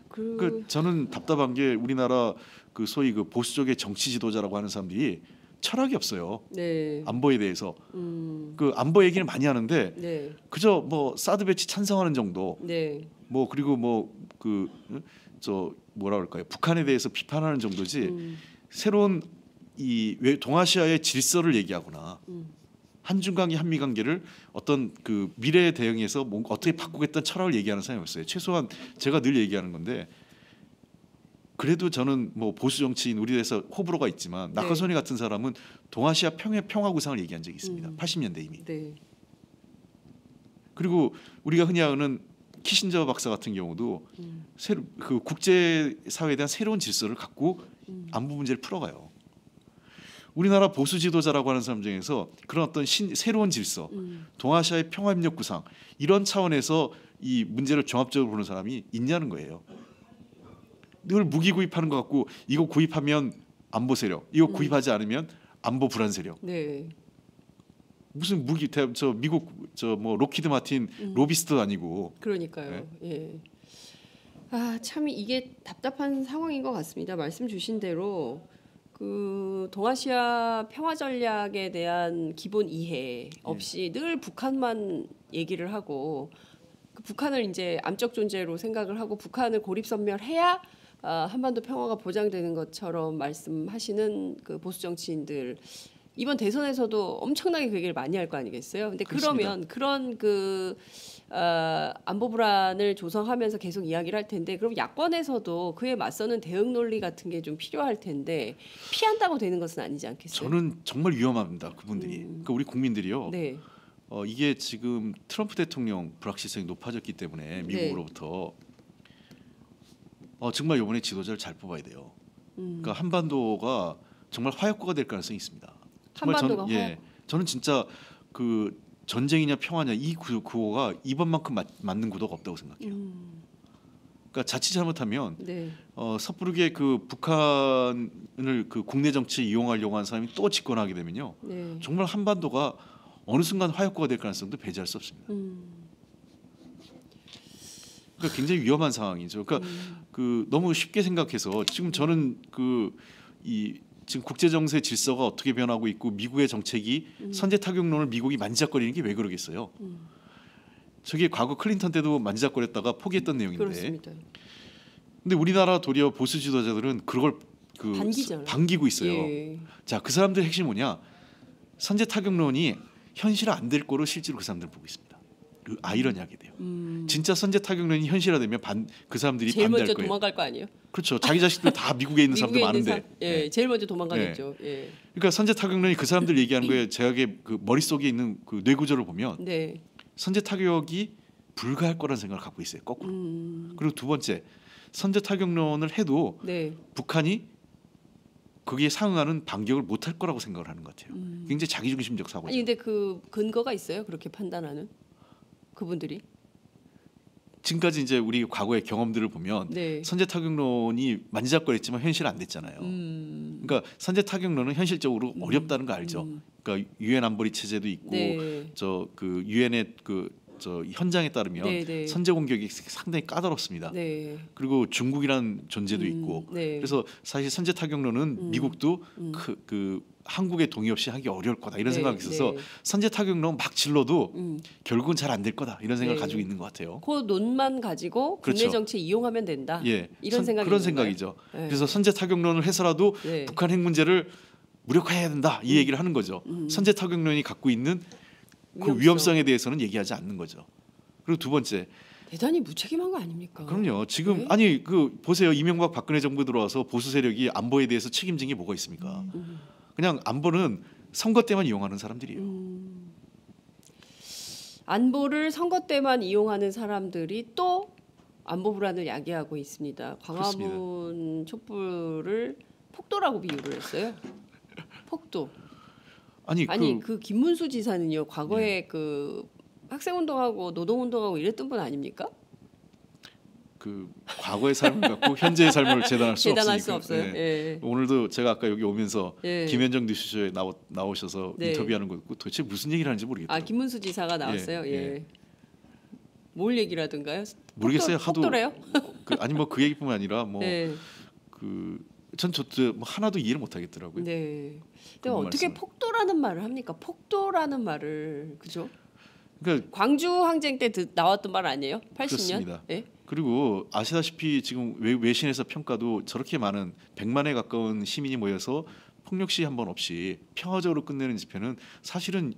그 저는 답답한 게 우리나라 그 소위 그 보수 쪽의 정치 지도자라고 하는 사람들이 철학이 없어요. 네. 안보에 대해서 그 안보 얘기를 많이 하는데 네. 그저 뭐 사드 배치 찬성하는 정도. 네. 뭐 그리고 뭐 뭐라 그럴까요? 북한에 대해서 비판하는 정도지 새로운 이 동아시아의 질서를 얘기하거나 한중 관계, 한미 관계를 어떤 그 미래에 대응해서 뭔가 어떻게 바꾸겠다는 철학을 얘기하는 사람이 없어요. 최소한 제가 늘 얘기하는 건데 그래도 저는 뭐 보수 정치인 우리 대해서 호불호가 있지만 네. 낙하선이 같은 사람은 동아시아 평화 구상을 얘기한 적이 있습니다. 80년대 이미. 네. 그리고 우리가 흔히 아는 키신저 박사 같은 경우도 그 국제 사회에 대한 새로운 질서를 갖고 안보 문제를 풀어가요. 우리나라 보수 지도자라고 하는 사람 중에서 그런 어떤 새로운 질서, 동아시아의 평화협력 구상 이런 차원에서 이 문제를 종합적으로 보는 사람이 있냐는 거예요. 늘 무기 구입하는 것 같고 이거 구입하면 안보 세력, 이거 구입하지 않으면 안보 불안 세력. 네. 무슨 무기 저 미국 저 뭐 로키드 마틴 로비스트도 아니고. 그러니까요. 예. 아, 참 이게 답답한 상황인 것 같습니다. 말씀 주신 대로 그 동아시아 평화 전략에 대한 기본 이해 없이 늘 북한만 얘기를 하고 그 북한을 이제 암적 존재로 생각을 하고 북한을 고립선멸해야 한반도 평화가 보장되는 것처럼 말씀하시는 그 보수 정치인들 이번 대선에서도 엄청나게 그 얘기를 많이 할 거 아니겠어요? 근데 그렇습니다. 그러면 그런 그 안보 불안을 조성하면서 계속 이야기를 할 텐데 그럼 야권에서도 그에 맞서는 대응 논리 같은 게 좀 필요할 텐데 피한다고 되는 것은 아니지 않겠어요? 저는 정말 위험합니다. 그분들이. 그러니까 우리 국민들이요. 네. 이게 지금 트럼프 대통령 불확실성이 높아졌기 때문에 미국으로부터 정말 이번에 지도자를 잘 뽑아야 돼요. 그러니까 한반도가 정말 화약고가 될 가능성이 있습니다. 정말 한반도가 저는 진짜 그 전쟁이냐 평화냐 이 구호가 이번만큼 맞는 구도가 없다고 생각해요. 그러니까 자칫 잘못하면 네. 섣부르게 그 북한을 그 국내 정치에 이용하려고 하는 사람이 또 집권하게 되면요, 네. 정말 한반도가 어느 순간 화약고가 될 가능성도 배제할 수 없습니다. 그러니까 굉장히 위험한 상황이죠. 그러니까 그 너무 쉽게 생각해서 지금 저는 지금 국제 정세 질서가 어떻게 변하고 있고 미국의 정책이 선제 타격론을 미국이 만지작거리는 게 왜 그러겠어요? 저게 과거 클린턴 때도 만지작거렸다가 포기했던 내용인데. 그렇습니다. 근데 우리나라 도리어 보수 지도자들은 그걸 반기고 있어요. 예. 자, 그 사람들의 핵심이 뭐냐? 선제 타격론이 현실 안 될 거로 실제로 그 사람들은 보고 있습니다. 그 아이러니하게 돼요. 진짜 선제 타격론이 현실화되면 그 사람들이 제일 반대할 먼저 거예요. 도망갈 거 아니에요? 그렇죠. 자기 자식들 다 미국에 있는 사람들 많은데. 예, 제일 먼저 도망가겠죠. 예. 그러니까 선제 타격론이 그 사람들 얘기하는 거에 제약의 그 머릿속에 있는 그 뇌구조를 보면 네. 선제 타격이 불가할 거라는 생각을 갖고 있어요. 거꾸로. 그리고 두 번째, 선제 타격론을 해도 네. 북한이 거기에 상응하는 반격을 못할 거라고 생각을 하는 것 같아요. 굉장히 자기중심적 사고죠. 아니 근데 그 근거가 있어요? 그렇게 판단하는 그분들이? 지금까지 이제 우리 과거의 경험들을 보면 네. 선제 타격론이 만지작거렸지만 현실 안 됐잖아요. 그러니까 선제 타격론은 현실적으로 어렵다는 거 알죠. 그러니까 유엔 안보리 체제도 있고 네. 저 그 유엔의 저 현장에 따르면 네, 네. 선제 공격이 상당히 까다롭습니다. 네. 그리고 중국이라는 존재도 있고 네. 그래서 사실 선제 타격론은 미국도 그 한국의 동의 없이 하기 어려울 거다 이런 네, 생각이 있어서 네. 선제 타격론 막 질러도 결국은 잘 안 될 거다 이런 생각을 네. 가지고 있는 것 같아요. 그 논만 가지고 국내 그렇죠. 정치에 이용하면 된다. 예, 이런 생각이 그런 있는 거예요? 생각이죠. 네. 그래서 선제 타격론을 해서라도 네. 북한 핵 문제를 무력화해야 된다 이 얘기를 하는 거죠. 선제 타격론이 갖고 있는 그 위험성에 대해서는 얘기하지 않는 거죠. 그리고 두 번째, 대단히 무책임한 거 아닙니까? 그럼요. 지금 네? 아니 그 보세요. 이명박 박근혜 정부 들어와서 보수 세력이 안보에 대해서 책임진 게 뭐가 있습니까? 그냥 안보는 선거 때만 이용하는 사람들이에요. 안보를 선거 때만 이용하는 사람들이 또 안보 불안을 야기하고 있습니다. 광화문 촛불을 폭도라고 비유를 했어요. 폭도. 아니 그 김문수 지사는요. 과거에 그 학생운동하고 노동운동하고 이랬던 분 아닙니까? 그 과거의 삶을 갖고 현재의 삶을 재단할 수 재단할 없으니까. 수 없어요. 예. 예. 오늘도 제가 아까 여기 오면서 예. 김현정 뉴스쇼에 나오셔서 네. 인터뷰하는 거 듣고 도대체 무슨 얘기를 하는지 모르겠더라고요. 김문수 지사가 나왔어요. 예, 예. 예. 뭘 얘기를 하던가요? 모르겠어요. 하도 폭도래요? 아니 뭐 그 얘기뿐만 아니라 뭐 네. 전 저도 뭐 하나도 이해를 못 하겠더라고요. 네. 근데 그런 어떻게 말씀을. 폭도라는 말을 합니까? 폭도라는 말을 그죠? 그러니까 광주 항쟁 때 나왔던 말 아니에요? 80년? 그렇습니다. 예? 그리고 아시다시피 지금 외신에서 평가도 저렇게 많은 100만에 가까운 시민이 모여서 폭력 시위 한 번 없이 평화적으로 끝내는 집회는 사실은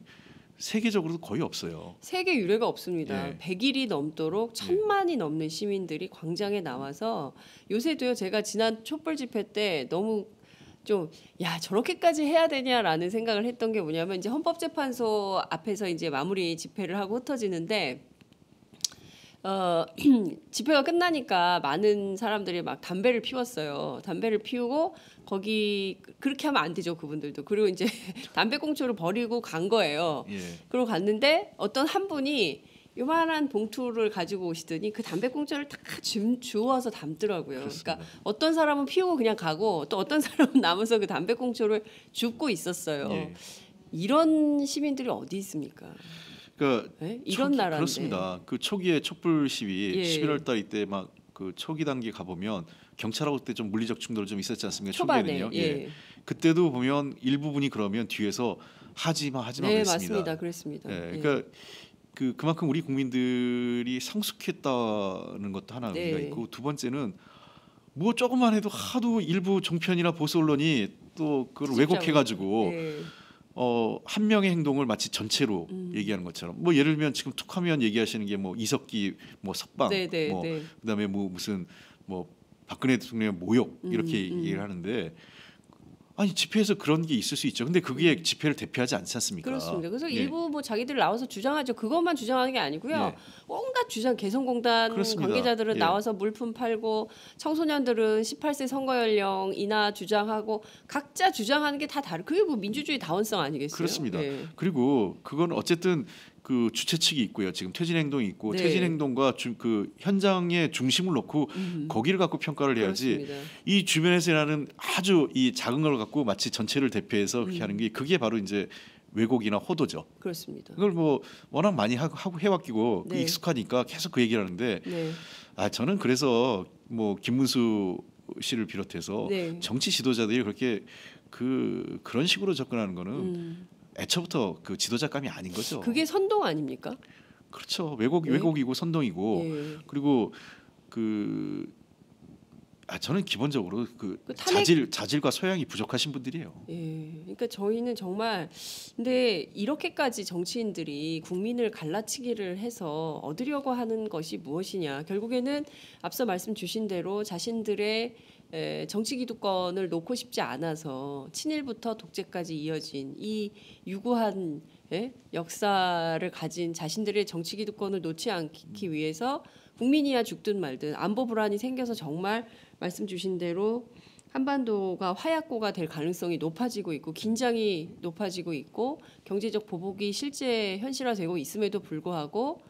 세계적으로도 거의 없어요. 세계 유례가 없습니다. 예. 100일이 넘도록 1000만이 넘는 시민들이 광장에 나와서 요새도요. 제가 지난 촛불 집회 때 너무 좀 야 저렇게까지 해야 되냐라는 생각을 했던 게 뭐냐면 이제 헌법재판소 앞에서 이제 마무리 집회를 하고 흩어지는데 집회가 끝나니까 많은 사람들이 막 담배를 피웠어요. 담배를 피우고 거기 그렇게 하면 안 되죠 그분들도. 그리고 이제 담배꽁초를 버리고 간 거예요. 예. 그리고 갔는데 어떤 한 분이 요만한 봉투를 가지고 오시더니 그 담배꽁초를 다 주워서 담더라고요. 그렇습니다. 그러니까 어떤 사람은 피우고 그냥 가고 또 어떤 사람은 남아서 그 담배꽁초를 줍고 있었어요. 예. 이런 시민들이 어디 있습니까? 그러니까 네? 이런 나라인데. 그렇습니다. 그 초기에 촛불 시위 예. 11월달 이때 막 그 초기 단계 가 보면 경찰하고 그때 좀 물리적 충돌 좀 있었지 않습니까? 초반에 초기에는요. 예. 그때도 보면 일부분이 그러면 뒤에서 하지마 네, 그랬습니다. 맞습니다. 그랬습니다. 예, 예. 그러니까 그만큼 우리 국민들이 성숙했다는 것도 하나 의미가 네. 있고 두 번째는 뭐 조금만 해도 하도 일부 종편이나 보수 언론이 또 그걸 왜곡해가지고 예. 한 명의 행동을 마치 전체로 얘기하는 것처럼 뭐 예를 들면 지금 툭하면 얘기하시는 게 뭐 이석기 뭐 석방 네, 네, 뭐 네. 그다음에 뭐 무슨 뭐 박근혜 대통령의 모욕 이렇게 음. 얘기를 하는데 아니 집회에서 그런 게 있을 수 있죠. 근데 그게 집회를 대표하지 않지 않습니까? 그렇습니다. 그래서 예. 일부 뭐 자기들 나와서 주장하죠. 그것만 주장하는 게 아니고요. 예. 온갖 주장 개성공단 그렇습니다. 관계자들은 예. 나와서 물품 팔고 청소년들은 18세 선거 연령 인하 주장하고 각자 주장하는 게 다 다르. 그게 뭐 민주주의 다원성 아니겠어요? 그렇습니다. 예. 그리고 그건 어쨌든 그 주최 측이 있고요. 지금 퇴진 행동이 있고 네. 퇴진 행동과 그 현장의 중심을 놓고 거기를 갖고 평가를 해야지. 그렇습니다. 이 주변에서 일하는 아주 이 작은 걸 갖고 마치 전체를 대표해서 그렇게 하는 게 그게 바로 이제 왜곡이나 호도죠. 그렇습니다. 그걸 뭐 워낙 많이 하고 해왔기고 네. 익숙하니까 계속 그 얘기를 하는데 네. 저는 그래서 뭐 김문수 씨를 비롯해서 네. 정치 지도자들이 그렇게 그런 식으로 접근하는 거는 애초부터 그 지도자감이 아닌 거죠. 그게 선동 아닙니까? 그렇죠. 네. 왜곡이고 선동이고 예. 그리고 저는 기본적으로 그 탄핵- 자질과 소양이 부족하신 분들이에요. 예, 그러니까 저희는 정말 근데 이렇게까지 정치인들이 국민을 갈라치기를 해서 얻으려고 하는 것이 무엇이냐? 결국에는 앞서 말씀 주신 대로 자신들의 정치 기득권을 놓고 싶지 않아서 친일부터 독재까지 이어진 이 유구한 역사를 가진 자신들의 정치 기득권을 놓지 않기 위해서 국민이야 죽든 말든 안보 불안이 생겨서 정말 말씀 주신 대로 한반도가 화약고가 될 가능성이 높아지고 있고 긴장이 높아지고 있고 경제적 보복이 실제 현실화되고 있음에도 불구하고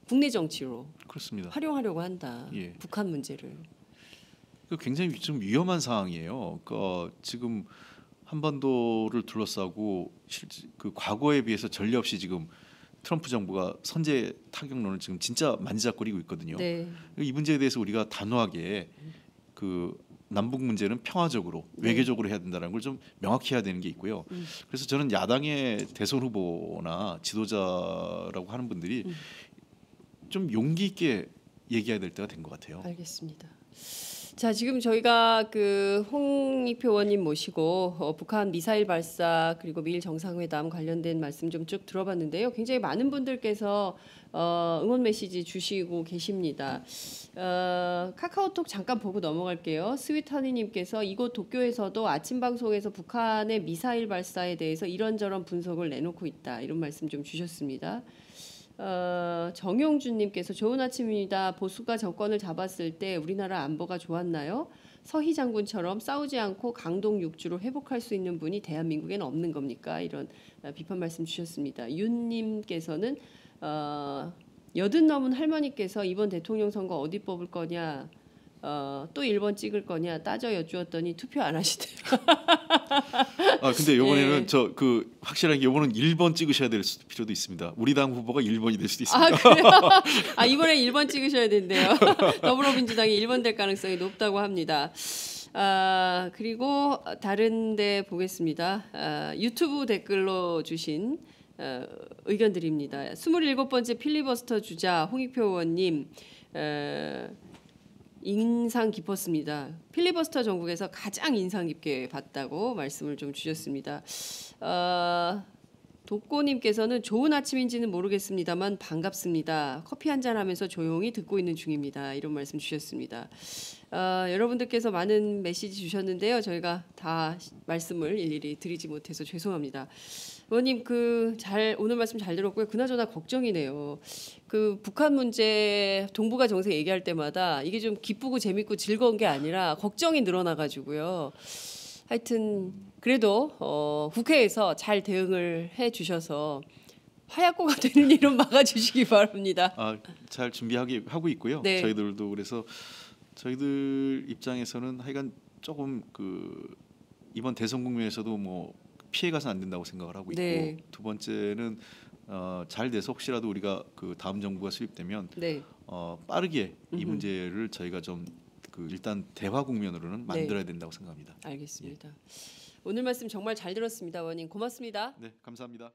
국내 정치로 그렇습니다. 활용하려고 한다. 예. 북한 문제를. 굉장히 좀 위험한 상황이에요. 지금 한반도를 둘러싸고 그 과거에 비해서 전례 없이 지금 트럼프 정부가 선제 타격론을 지금 진짜 만지작거리고 있거든요. 네. 이 문제에 대해서 우리가 단호하게 그 남북 문제는 평화적으로 외교적으로 해야 된다는 걸 좀 명확히 해야 되는 게 있고요. 그래서 저는 야당의 대선 후보나 지도자라고 하는 분들이 좀 용기 있게 얘기해야 될 때가 된 것 같아요. 알겠습니다. 자, 지금 저희가 그 홍익표 의원님 모시고 북한 미사일 발사 그리고 미일 정상회담 관련된 말씀 좀 쭉 들어봤는데요. 굉장히 많은 분들께서 응원 메시지 주시고 계십니다. 카카오톡 잠깐 보고 넘어갈게요. 스윗하니님께서 이곳 도쿄에서도 아침 방송에서 북한의 미사일 발사에 대해서 이런저런 분석을 내놓고 있다. 이런 말씀 좀 주셨습니다. 정용준님께서 좋은 아침입니다. 보수가 정권을 잡았을 때 우리나라 안보가 좋았나요? 서희 장군처럼 싸우지 않고 강동 육주로 회복할 수 있는 분이 대한민국에는 없는 겁니까? 이런 비판 말씀 주셨습니다. 윤님께서는 80 넘은 할머니께서 이번 대통령 선거 어디 뽑을 거냐? 또 1번 찍을 거냐 따져 여쭈었더니 투표 안 하시대요. 근데 이번에는 예. 확실하게 이번은 1번 찍으셔야 될 필요도 있습니다. 우리 당 후보가 1번이 될 수도 있습니다. 그래요? 이번에 1번 찍으셔야 된대요. 더불어민주당이 1번 될 가능성이 높다고 합니다. 그리고 다른 데 보겠습니다. 유튜브 댓글로 주신 의견드립니다. 27번째 필리버스터 주자 홍익표 의원님 인상 깊었습니다. 필리버스터 전국에서 가장 인상 깊게 봤다고 말씀을 좀 주셨습니다. 독고님께서는 좋은 아침인지는 모르겠습니다만 반갑습니다. 커피 한잔 하면서 조용히 듣고 있는 중입니다. 이런 말씀 주셨습니다. 여러분들께서 많은 메시지 주셨는데요. 저희가 다 말씀을 일일이 드리지 못해서 죄송합니다. 의원님 오늘 말씀 잘 들었고요. 그나저나 걱정이네요. 북한 문제 동북아 정세 얘기할 때마다 이게 좀 기쁘고 재밌고 즐거운 게 아니라 걱정이 늘어나가지고요. 하여튼 그래도 국회에서 잘 대응을 해주셔서 화약고가 되는 일은 막아주시기 바랍니다. 잘 준비하고 있고요. 네. 저희들도 그래서 저희들 입장에서는 하여간 조금 이번 대선 국면에서도 뭐 피해가서 안 된다고 생각을 하고 있고 네. 두 번째는 잘 돼서 혹시라도 우리가 다음 정부가 수립되면 네. 빠르게 이 문제를 저희가 좀 일단 대화 국면으로는 만들어야 된다고 생각합니다. 알겠습니다. 오늘 말씀 정말 잘 들었습니다, 의원님. 고맙습니다. 네, 감사합니다.